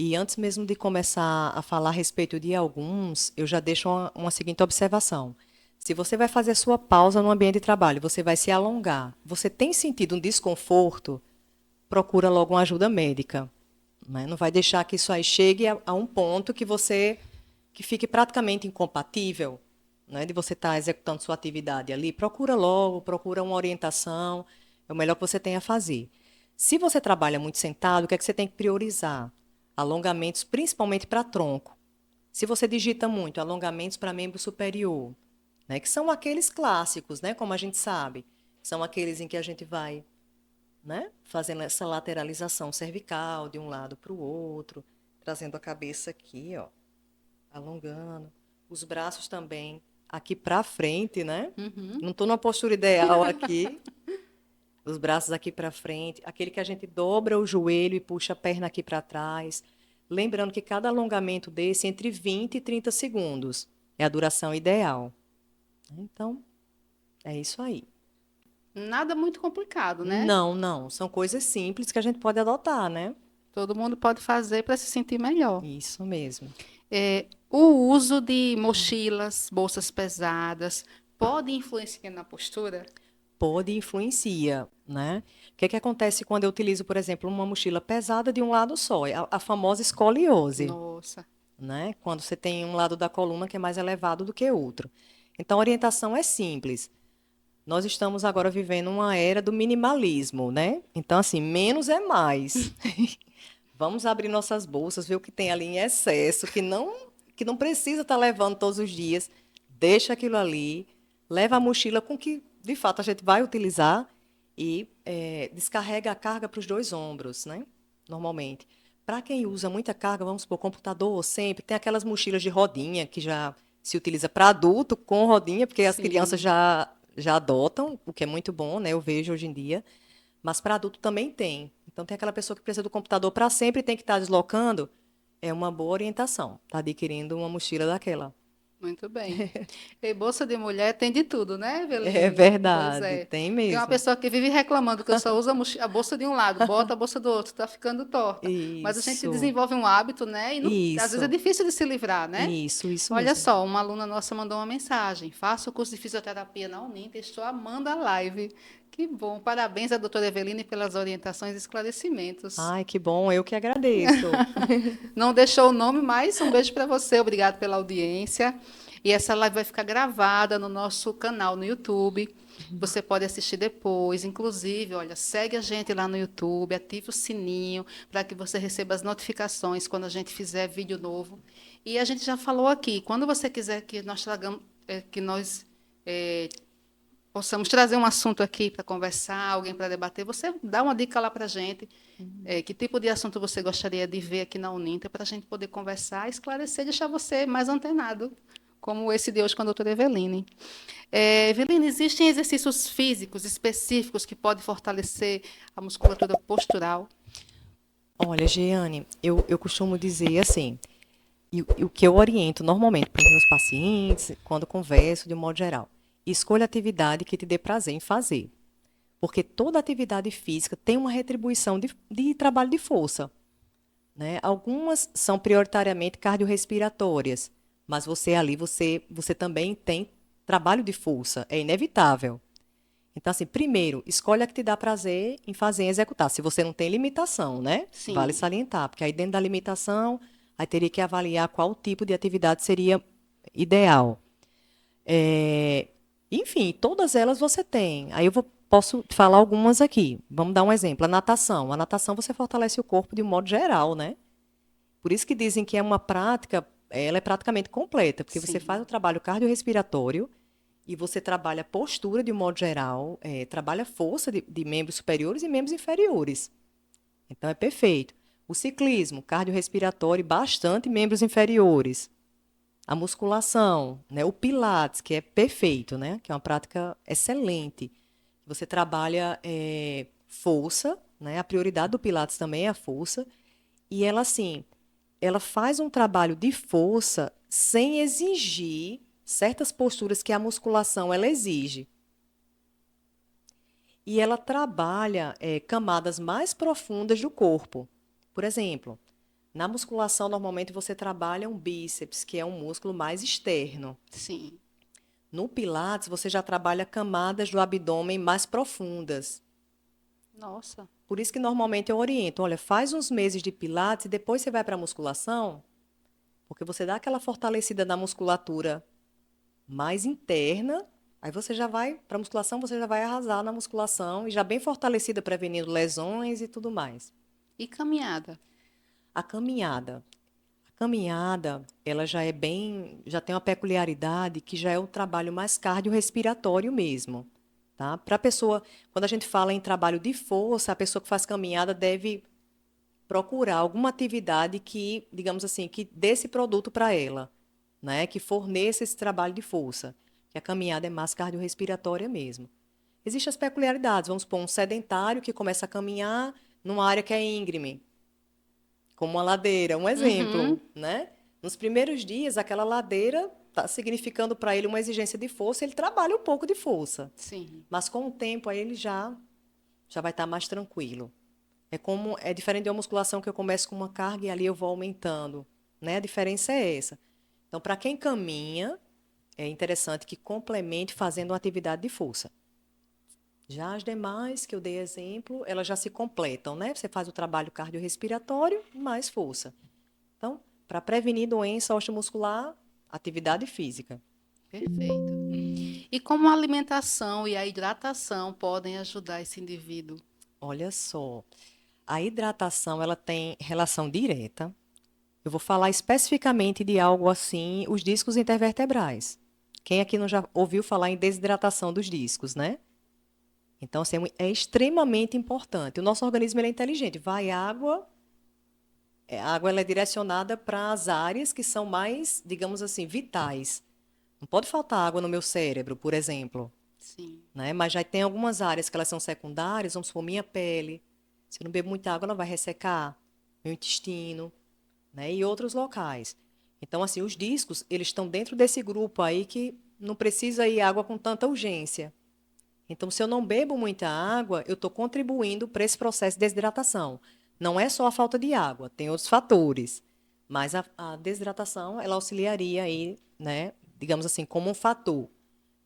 E antes mesmo de começar a falar a respeito de alguns, eu já deixo uma seguinte observação. Se você vai fazer a sua pausa no ambiente de trabalho, você vai se alongar, você tem sentido um desconforto, procura logo uma ajuda médica, né? Não vai deixar que isso aí chegue a um ponto que fique praticamente incompatível, né, de você estar executando sua atividade ali. Procura logo, procura uma orientação, é o melhor que você tem a fazer. Se você trabalha muito sentado, o que é que você tem que priorizar? Alongamentos, principalmente para tronco. Se você digita muito, alongamentos para membro superior, né, que são aqueles clássicos, né, como a gente sabe, são aqueles em que a gente vai, né, fazendo essa lateralização cervical de um lado para o outro, trazendo a cabeça aqui, ó, alongando, os braços também aqui para frente, né? Uhum. Não estou numa postura ideal aqui, os braços aqui para frente, aquele que a gente dobra o joelho e puxa a perna aqui para trás. Lembrando que cada alongamento desse entre 20 e 30 segundos é a duração ideal. Então, é isso aí. Nada muito complicado, né? Não, não, são coisas simples que a gente pode adotar, né? Todo mundo pode fazer para se sentir melhor. Isso mesmo. O uso de mochilas, bolsas pesadas, pode influenciar na postura? Pode e influencia, né? O que é que acontece quando eu utilizo, por exemplo, uma mochila pesada de um lado só? É a famosa escoliose, Nossa. né? Quando você tem um lado da coluna que é mais elevado do que o outro. Então, a orientação é simples. Nós estamos agora vivendo uma era do minimalismo, né? Então, assim, menos é mais. Vamos abrir nossas bolsas, ver o que tem ali em excesso, que não precisa estar levando todos os dias. Deixa aquilo ali, leva a mochila com que, de fato, a gente vai utilizar e descarrega a carga para os dois ombros, né? Normalmente. Para quem usa muita carga, vamos supor, computador, sempre, tem aquelas mochilas de rodinha que já se utiliza para adulto com rodinha, porque as crianças Sim. já adotam, o que é muito bom, né? Eu vejo hoje em dia. Mas para adulto também tem. Então, tem aquela pessoa que precisa do computador para sempre e tem que estar deslocando. É uma boa orientação. Está adquirindo uma mochila daquela. Muito bem. E bolsa de mulher tem de tudo, né, É Eveline? Pois verdade, é. tem Tem uma mesmo. pessoa que vive reclamando que eu só uso a bolsa de um lado, bota a bolsa do outro, está ficando torta. Mas a gente Isso, desenvolve um hábito, né? E às vezes é isso, difícil de se livrar, né? isso Olha mesmo. só, uma aluna nossa mandou uma mensagem. Faço o curso de fisioterapia na Uninter, estou amando a live. Que bom. Parabéns à doutora Eveline pelas orientações e esclarecimentos. Ai, que bom, eu que agradeço. Não deixou o nome, mas um beijo para você. Obrigado pela audiência. E essa live vai ficar gravada no nosso canal no YouTube. Você pode assistir depois. Inclusive, olha, segue a gente lá no YouTube, ative o sininho para que você receba as notificações quando a gente fizer vídeo novo. E a gente já falou aqui, quando você quiser que nós tragamos, que nós possamos trazer um assunto aqui para conversar, alguém para debater, você dá uma dica lá para a gente. Que tipo de assunto você gostaria de ver aqui na Uninter para a gente poder conversar, esclarecer, deixar você mais antenado, como esse de hoje com a doutora Eveline. Eveline, existem exercícios físicos específicos que podem fortalecer a musculatura postural? Olha, Jeane, eu costumo dizer assim, e o que eu oriento normalmente para os meus pacientes, quando converso de um modo geral, escolha atividade que te dê prazer em fazer. Porque toda atividade física tem uma retribuição de trabalho de força, né? Algumas são prioritariamente cardiorrespiratórias, mas você também tem trabalho de força, é inevitável. Então, assim, primeiro, escolha a que te dá prazer em fazer e executar, se você não tem limitação, né? Vale Sim. salientar, porque aí dentro da limitação, aí teria que avaliar qual tipo de atividade seria ideal. É, enfim, todas elas você tem. Posso falar algumas aqui. Vamos dar um exemplo. A natação. A natação você fortalece o corpo de um modo geral, né? Por isso que dizem que é uma prática, ela é praticamente completa, porque você faz Sim. o trabalho cardiorrespiratório e você trabalha postura de um modo geral, trabalha força de membros superiores e membros inferiores. Então é perfeito. O ciclismo, cardiorrespiratório, bastante membros inferiores. A musculação, né? O pilates, que é perfeito, né? Que é uma prática excelente. Você trabalha força, né? A prioridade do pilates também é a força. E ela, assim, ela faz um trabalho de força sem exigir certas posturas que a musculação ela exige. E ela trabalha camadas mais profundas do corpo. Por exemplo, Na musculação, normalmente você trabalha um bíceps, que é um músculo mais externo. Sim. No Pilates, você já trabalha camadas do abdômen mais profundas. Nossa. Por isso que normalmente eu oriento, olha, faz uns meses de Pilates e depois você vai para a musculação, porque você dá aquela fortalecida na musculatura mais interna, aí você já vai para a musculação, você já vai arrasar na musculação e já bem fortalecida, prevenindo lesões e tudo mais. E caminhada? A caminhada. A caminhada, ela já é bem, já tem uma peculiaridade que já é o trabalho mais cardiorrespiratório mesmo, tá? Para a pessoa, quando a gente fala em trabalho de força, a pessoa que faz caminhada deve procurar alguma atividade que, digamos assim, que dê esse produto para ela, né? Que forneça esse trabalho de força. Que a caminhada é mais cardiorrespiratória mesmo. Existem as peculiaridades. Vamos supor, um sedentário que começa a caminhar numa área que é íngreme, como uma ladeira, um exemplo, Uhum. né? Nos primeiros dias, aquela ladeira está significando para ele uma exigência de força, ele trabalha um pouco de força. Sim. Mas com o tempo, aí ele já vai estar mais tranquilo. É diferente de uma musculação que eu começo com uma carga e ali eu vou aumentando, né? A diferença é essa. Então, para quem caminha, é interessante que complemente fazendo uma atividade de força. Já as demais, que eu dei exemplo, elas já se completam, né? Você faz o trabalho cardiorrespiratório mais força. Então, para prevenir doença osteomuscular, atividade física. Perfeito. E como a alimentação e a hidratação podem ajudar esse indivíduo? Olha só, a hidratação ela tem relação direta. Eu vou falar especificamente de algo assim, os discos intervertebrais. Quem aqui não já ouviu falar em desidratação dos discos, né? Então, assim, é extremamente importante. O nosso organismo ele é inteligente. Vai água, a água ela é direcionada para as áreas que são mais, digamos assim, vitais. Não pode faltar água no meu cérebro, por exemplo, Sim. né? Mas já tem algumas áreas que elas são secundárias, vamos supor, minha pele. Se eu não bebo muita água, ela vai ressecar. Meu intestino, né? E outros locais. Então, assim, os discos, eles estão dentro desse grupo aí que não precisa ir água com tanta urgência. Então, se eu não bebo muita água, eu estou contribuindo para esse processo de desidratação. Não é só a falta de água, tem outros fatores. Mas a desidratação, ela auxiliaria aí, né, digamos assim, como um fator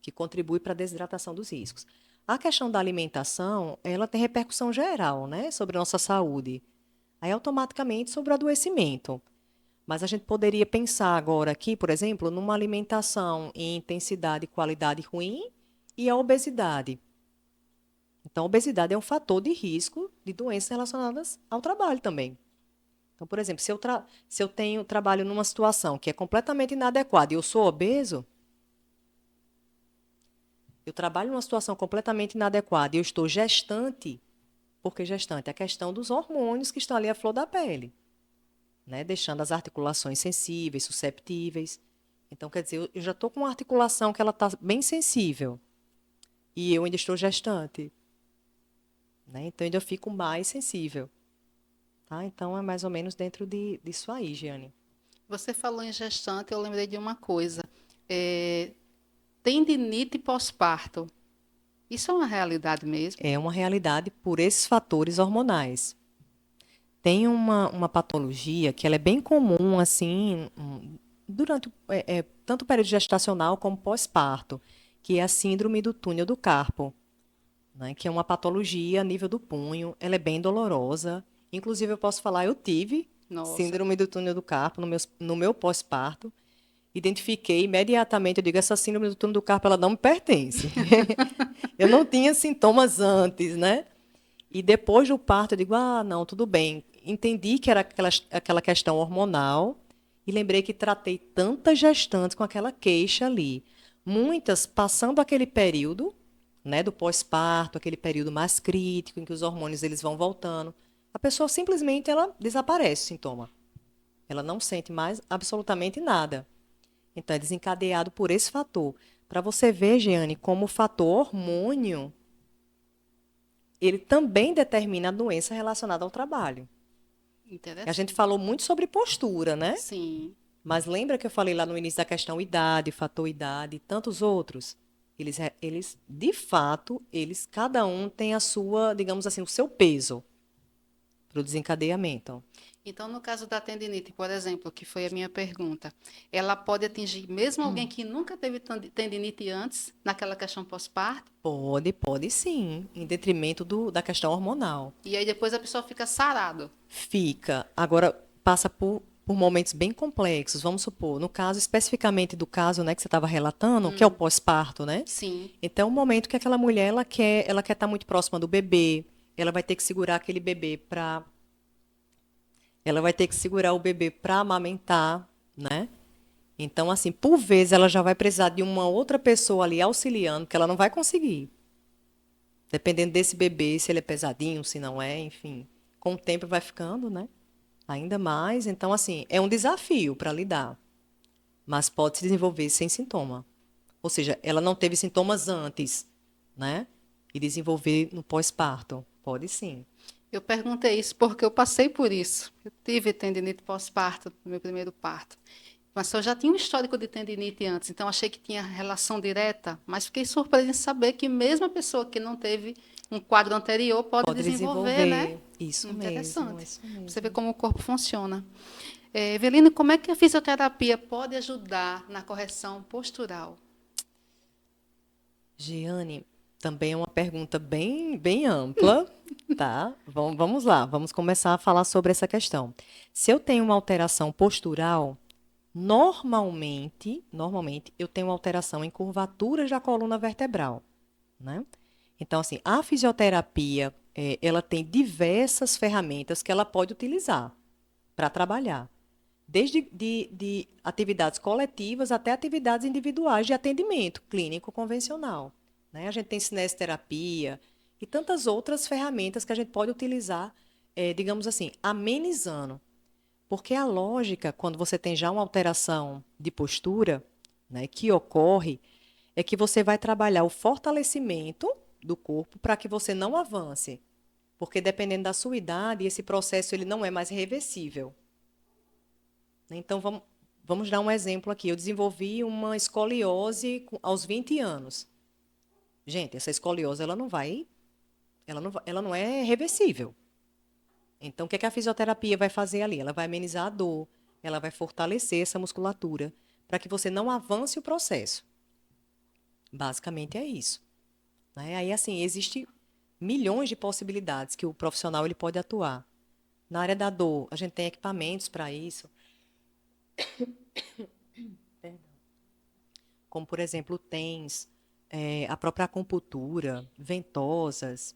que contribui para a desidratação dos riscos. A questão da alimentação, ela tem repercussão geral, né, sobre a nossa saúde. Aí, automaticamente, sobre o adoecimento. Mas a gente poderia pensar agora aqui, por exemplo, numa alimentação em intensidade e qualidade ruim e a obesidade. Então, a obesidade é um fator de risco de doenças relacionadas ao trabalho também. Então, por exemplo, se eu tenho trabalho numa situação que é completamente inadequada e eu sou obeso, eu trabalho numa situação completamente inadequada e eu estou gestante, porque gestante é a questão dos hormônios que estão ali à flor da pele, né? Deixando as articulações sensíveis, susceptíveis. Então, quer dizer, eu já estou com uma articulação que ela está bem sensível e eu ainda estou gestante, né? Então, eu ainda fico mais sensível. Tá? Então, é mais ou menos dentro disso aí, Giane. Você falou em gestante, eu lembrei de uma coisa. É, tendinite pós-parto. Isso é uma realidade mesmo? É uma realidade por esses fatores hormonais. Tem uma patologia que ela é bem comum, assim, durante tanto o período gestacional como pós-parto, que é a síndrome do túnel do carpo, né? Que é uma patologia a nível do punho. Ela é bem dolorosa. Inclusive, eu posso falar, eu tive Nossa. síndrome do túnel do carpo no meu pós-parto. Identifiquei imediatamente, eu digo, essa síndrome do túnel do carpo, ela não me pertence. Eu não tinha sintomas antes, né? E depois do parto, eu digo, ah, não, tudo bem. Entendi que era aquela questão hormonal e lembrei que tratei tantas gestantes com aquela queixa ali. Muitas passando aquele período, né, do pós-parto, aquele período mais crítico em que os hormônios eles vão voltando. A pessoa simplesmente ela desaparece o sintoma. Ela não sente mais absolutamente nada. Então, é desencadeado por esse fator. Para você ver, Jeane, como o fator hormônio, ele também determina a doença relacionada ao trabalho. E a gente Interessante. falou muito sobre postura, né? Sim. Mas lembra que eu falei lá no início da questão idade, fator idade e tantos outros? De fato, eles, cada um tem a sua, digamos assim, o seu peso para o desencadeamento. Então, no caso da tendinite, por exemplo, que foi a minha pergunta, ela pode atingir mesmo alguém que nunca teve tendinite antes, naquela questão pós-parto, Pode sim, em detrimento da questão hormonal. e aí depois a pessoa fica sarado. Fica. Agora, passa por momentos bem complexos. Vamos supor, no caso, especificamente do caso, né, que você estava relatando, que é o pós-parto, né? Sim, Então, é um momento que aquela mulher, ela quer estar muito próxima do bebê, ela vai ter que segurar aquele bebê para ela vai ter que segurar o bebê para amamentar, né? Então, assim, por vezes ela já vai precisar de uma outra pessoa ali auxiliando, que ela não vai conseguir. Dependendo desse bebê, se ele é pesadinho, se não é, enfim. Com o tempo vai ficando, né? Ainda mais. Então, assim, é um desafio para lidar. Mas pode se desenvolver sem sintoma. Ou seja, ela não teve sintomas antes, né? E desenvolver no pós-parto. Pode sim. eu perguntei isso porque eu passei por isso. Eu tive tendinite pós-parto, no meu primeiro parto. Mas eu já tinha um histórico de tendinite antes, então achei que tinha relação direta, mas fiquei surpresa em saber que mesmo a pessoa que não teve um quadro anterior pode Pode desenvolver, né? desenvolver. Isso mesmo, Interessante. isso Você vê mesmo. como o corpo funciona. Eveline, como é que a fisioterapia pode ajudar na correção postural? Giane, também é uma pergunta bem ampla, tá? Vamos lá, vamos começar a falar sobre essa questão. Se eu tenho uma alteração postural, normalmente eu tenho uma alteração em curvaturas da coluna vertebral, né? Então, assim, a fisioterapia, ela tem diversas ferramentas que ela pode utilizar para trabalhar. Desde de atividades coletivas até atividades individuais de atendimento clínico convencional, né? A gente tem cinesioterapia e tantas outras ferramentas que a gente pode utilizar, digamos assim, amenizando. Porque a lógica, quando você tem já uma alteração de postura, né, que ocorre, é que você vai trabalhar o fortalecimento do corpo para que você não avance. Porque dependendo da sua idade, esse processo ele não é mais reversível. Então, vamos dar um exemplo aqui. Eu desenvolvi uma escoliose aos 20 anos. Gente, essa escoliose ela não é reversível. Então, o que é que a fisioterapia vai fazer ali? Ela vai amenizar a dor, ela vai fortalecer essa musculatura para que você não avance o processo. Basicamente é isso, né? Aí, assim, existe milhões de possibilidades que o profissional ele pode atuar. Na área da dor, a gente tem equipamentos para isso, como, por exemplo, o TENS, a própria acupuntura, ventosas,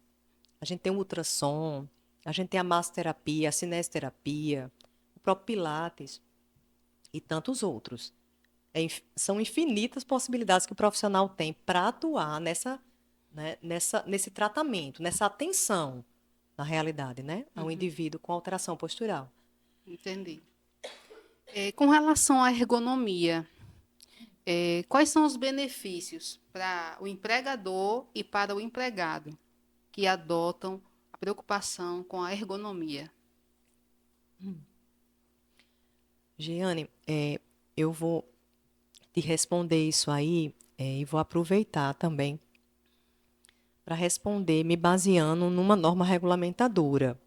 a gente tem o ultrassom, a gente tem a massoterapia, a cinesioterapia, o próprio Pilates e tantos outros. São infinitas possibilidades que o profissional tem para atuar né, nesse tratamento, nessa atenção, na realidade, né, ao indivíduo com alteração postural. Entendi. Com relação à ergonomia, quais são os benefícios para o empregador e para o empregado que adotam a preocupação com a ergonomia? Giane, eu vou te responder isso aí, e vou aproveitar também para responder me baseando numa norma regulamentadora,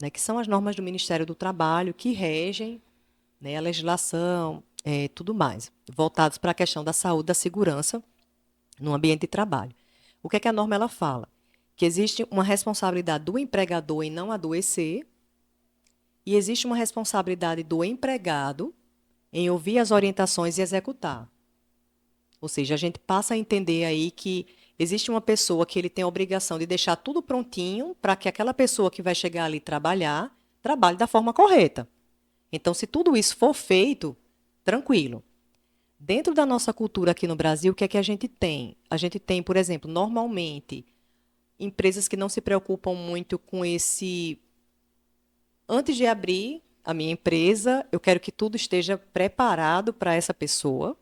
né, que são as normas do Ministério do Trabalho que regem, né, a legislação, tudo mais, voltados para a questão da saúde, da segurança no ambiente de trabalho. O que é que a norma ela fala? Que existe uma responsabilidade do empregador em não adoecer e existe uma responsabilidade do empregado em ouvir as orientações e executar. Ou seja, a gente passa a entender aí que existe uma pessoa que ele tem a obrigação de deixar tudo prontinho para que aquela pessoa que vai chegar ali trabalhar, trabalhe da forma correta. Então, se tudo isso for feito, tranquilo. Dentro da nossa cultura aqui no Brasil, o que é que a gente tem? A gente tem, por exemplo, normalmente, empresas que não se preocupam muito com esse. Antes de abrir a minha empresa, eu quero que tudo esteja preparado para essa pessoa,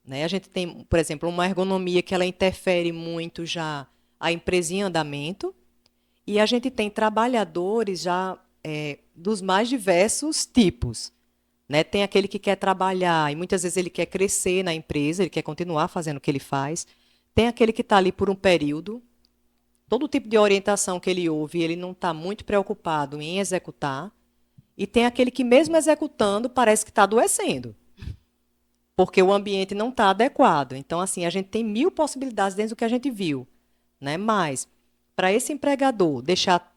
né? A gente tem, por exemplo, uma ergonomia que ela interfere muito já a empresa em andamento, e a gente tem trabalhadores já dos mais diversos tipos, né? Tem aquele que quer trabalhar e muitas vezes ele quer crescer na empresa, ele quer continuar fazendo o que ele faz. Tem aquele que está ali por um período, todo tipo de orientação que ele ouve, ele não está muito preocupado em executar. E tem aquele que, mesmo executando, parece que está adoecendo, porque o ambiente não está adequado. Então, assim, a gente tem mil possibilidades dentro do que a gente viu, né? Mas, para esse empregador deixar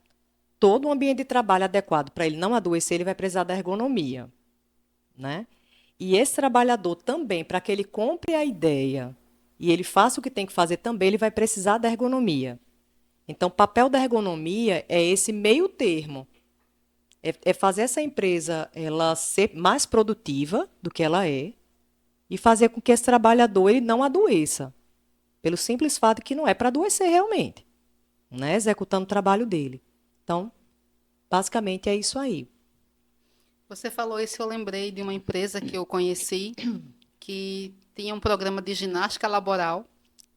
todo o ambiente de trabalho adequado para ele não adoecer, ele vai precisar da ergonomia, né? E esse trabalhador também, para que ele compre a ideia e ele faça o que tem que fazer também, ele vai precisar da ergonomia. Então, o papel da ergonomia é esse meio termo, é fazer essa empresa ela ser mais produtiva do que ela é e fazer com que esse trabalhador ele não adoeça, pelo simples fato que não é para adoecer realmente, né? Executando o trabalho dele. Então, basicamente é isso aí. Você falou isso, eu lembrei de uma empresa que eu conheci que tinha um programa de ginástica laboral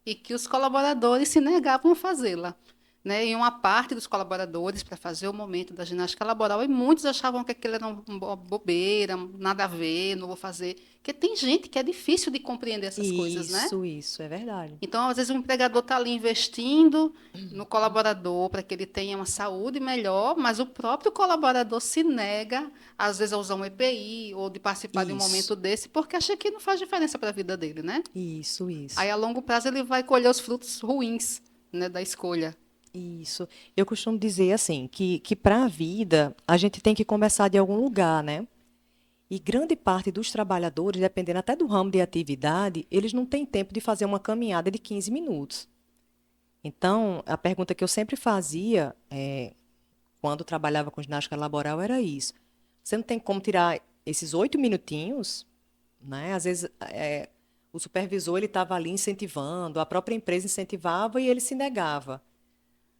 e que os colaboradores se negavam a fazê-la. Né? E uma parte dos colaboradores para fazer o momento da ginástica laboral, e muitos achavam que aquilo era uma bobeira, nada a ver, não vou fazer. Porque tem gente que é difícil de compreender essas coisas, né? Isso, é verdade. Então, às vezes, o empregador está ali investindo no colaborador para que ele tenha uma saúde melhor, mas o próprio colaborador se nega, às vezes, a usar um EPI ou de participar de um Isso, momento desse, porque acha que não faz diferença para a vida dele, né? isso. Aí, a longo prazo, ele vai colher os frutos ruins, né, da escolha. Isso. Eu costumo dizer assim, que para a vida a gente tem que começar de algum lugar, né? E grande parte dos trabalhadores, dependendo até do ramo de atividade, eles não têm tempo de fazer uma caminhada de 15 minutos. Então, a pergunta que eu sempre fazia, quando trabalhava com ginástica laboral, era isso. Você não tem como tirar esses 8 minutinhos, né? Às vezes, o supervisor ele estava ali incentivando, a própria empresa incentivava e ele se negava,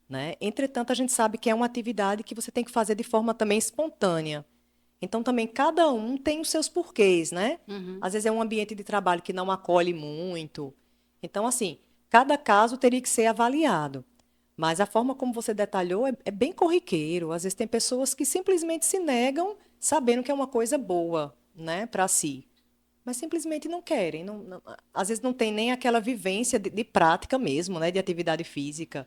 né? Entretanto, a gente sabe que é uma atividade que você tem que fazer de forma também espontânea. Então, também cada um tem os seus porquês, né? Uhum. Às vezes é um ambiente de trabalho que não acolhe muito. Então, assim, cada caso teria que ser avaliado. Mas a forma como você detalhou é bem corriqueiro. Às vezes tem pessoas que simplesmente se negam sabendo que é uma coisa boa, né, para si. Mas simplesmente não querem. Às vezes não tem nem aquela vivência de prática mesmo, né, de atividade física.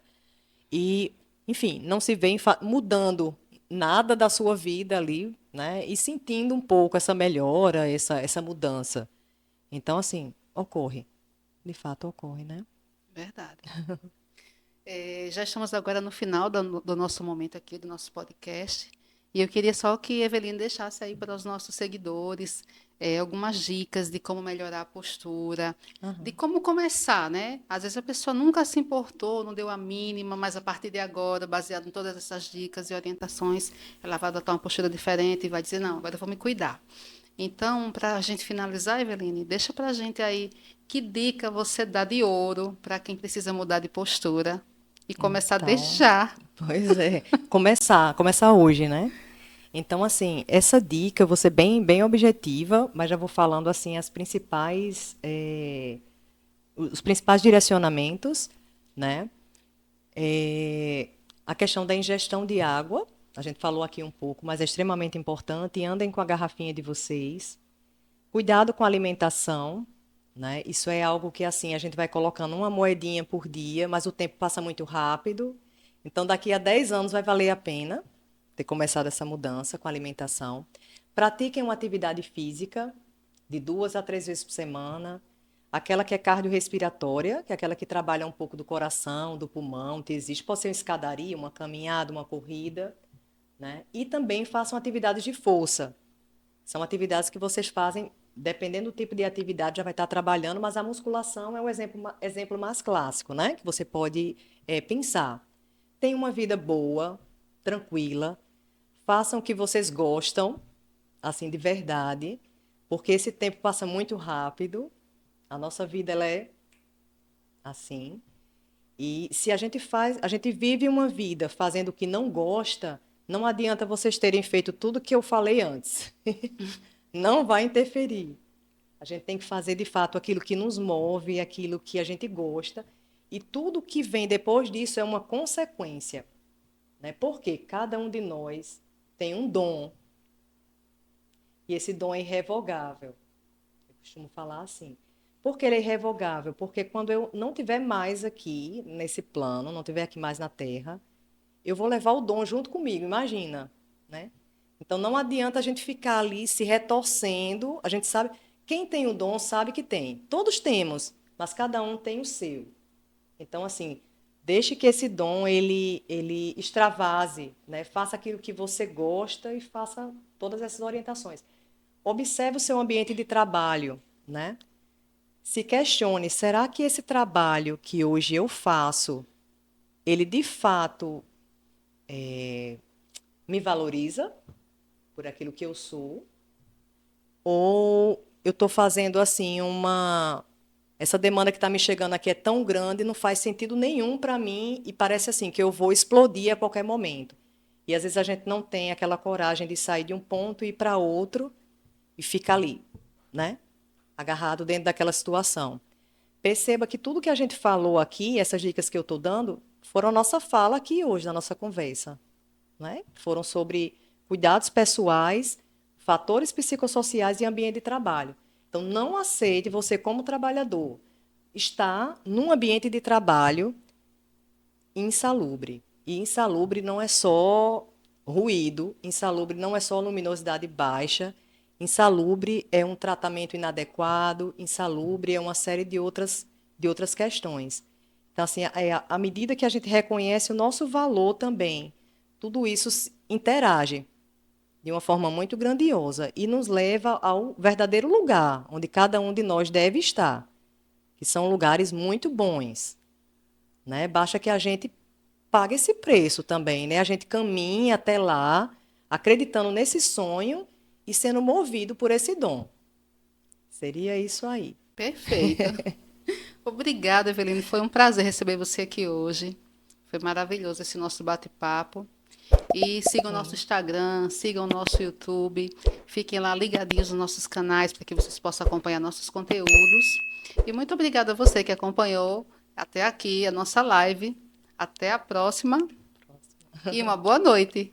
E, enfim, não se vem mudando nada da sua vida ali, né? E sentindo um pouco essa melhora, essa mudança. Então, assim, ocorre. De fato, ocorre, né? Verdade. Já estamos agora no final do nosso momento aqui, do nosso podcast. E eu queria só que a Eveline deixasse aí para os nossos seguidores algumas dicas de como melhorar a postura, de Aham. como começar, né? Às vezes a pessoa nunca se importou, não deu a mínima, mas a partir de agora, baseado em todas essas dicas e orientações, ela vai adotar uma postura diferente e vai dizer, não, agora eu vou me cuidar. Então, para a gente finalizar, Eveline, deixa para a gente aí que dica você dá de ouro para quem precisa mudar de postura e começar desde Então, já. pois é. Começar hoje, né? Então, assim, essa dica eu vou ser bem objetiva, mas já vou falando assim os principais direcionamentos, né? É, a questão da ingestão de água, a gente falou aqui um pouco, mas é extremamente importante. Andem com a garrafinha de vocês. Cuidado com a alimentação, né? Isso é algo que assim a gente vai colocando uma moedinha por dia, mas o tempo passa muito rápido. Então, daqui a 10 anos vai valer a pena ter começado essa mudança com a alimentação. Pratiquem uma atividade física de 2 a 3 vezes por semana. Aquela que é cardiorrespiratória, que é aquela que trabalha um pouco do coração, do pulmão, que existe. Pode ser uma escadaria, uma caminhada, uma corrida, né? E também façam atividades de força. São atividades que vocês fazem, dependendo do tipo de atividade, já vai estar trabalhando, mas a musculação é o exemplo mais clássico, né? Que você pode pensar. Tenham uma vida boa, tranquila, façam o que vocês gostam, assim, de verdade, porque esse tempo passa muito rápido, a nossa vida ela é assim. E se a gente vive uma vida fazendo o que não gosta, não adianta vocês terem feito tudo que eu falei antes. Não vai interferir. A gente tem que fazer de fato aquilo que nos move, aquilo que a gente gosta, e tudo que vem depois disso é uma consequência, né? Porque cada um de nós tem um dom, e esse dom é irrevogável. Eu costumo falar assim. Por que ele é irrevogável? Porque quando eu não tiver mais aqui nesse plano, não tiver aqui mais na Terra, eu vou levar o dom junto comigo, imagina, né? Então não adianta a gente ficar ali se retorcendo, a gente sabe, quem tem o dom sabe que tem. Todos temos, mas cada um tem o seu. Então assim, deixe que esse dom ele extravase, né? Faça aquilo que você gosta e faça todas essas orientações. Observe o seu ambiente de trabalho, né? Se questione, será que esse trabalho que hoje eu faço, ele de fato me valoriza por aquilo que eu sou? Ou eu estou fazendo assim uma. Essa demanda que está me chegando aqui é tão grande, não faz sentido nenhum para mim e parece assim que eu vou explodir a qualquer momento. E às vezes a gente não tem aquela coragem de sair de um ponto e ir para outro e fica ali, né? Agarrado dentro daquela situação. Perceba que tudo que a gente falou aqui, essas dicas que eu estou dando, foram a nossa fala aqui hoje, na nossa conversa, né? Foram sobre cuidados pessoais, fatores psicossociais e ambiente de trabalho. Então, não aceite você, como trabalhador, estar num ambiente de trabalho insalubre. E insalubre não é só ruído, insalubre não é só luminosidade baixa, insalubre é um tratamento inadequado, insalubre é uma série de outras questões. Então, assim, à medida que a gente reconhece o nosso valor também, tudo isso interage de uma forma muito grandiosa e nos leva ao verdadeiro lugar onde cada um de nós deve estar, que são lugares muito bons, né? Basta que a gente pague esse preço também, né? A gente caminha até lá, acreditando nesse sonho e sendo movido por esse dom. Seria isso aí. Perfeito. Obrigada, Eveline. Foi um prazer receber você aqui hoje. Foi maravilhoso esse nosso bate-papo. E sigam o nosso Instagram, sigam o nosso YouTube, fiquem lá ligadinhos nos nossos canais para que vocês possam acompanhar nossos conteúdos. E muito obrigada a você que acompanhou até aqui a nossa live. Até a próxima e uma boa noite.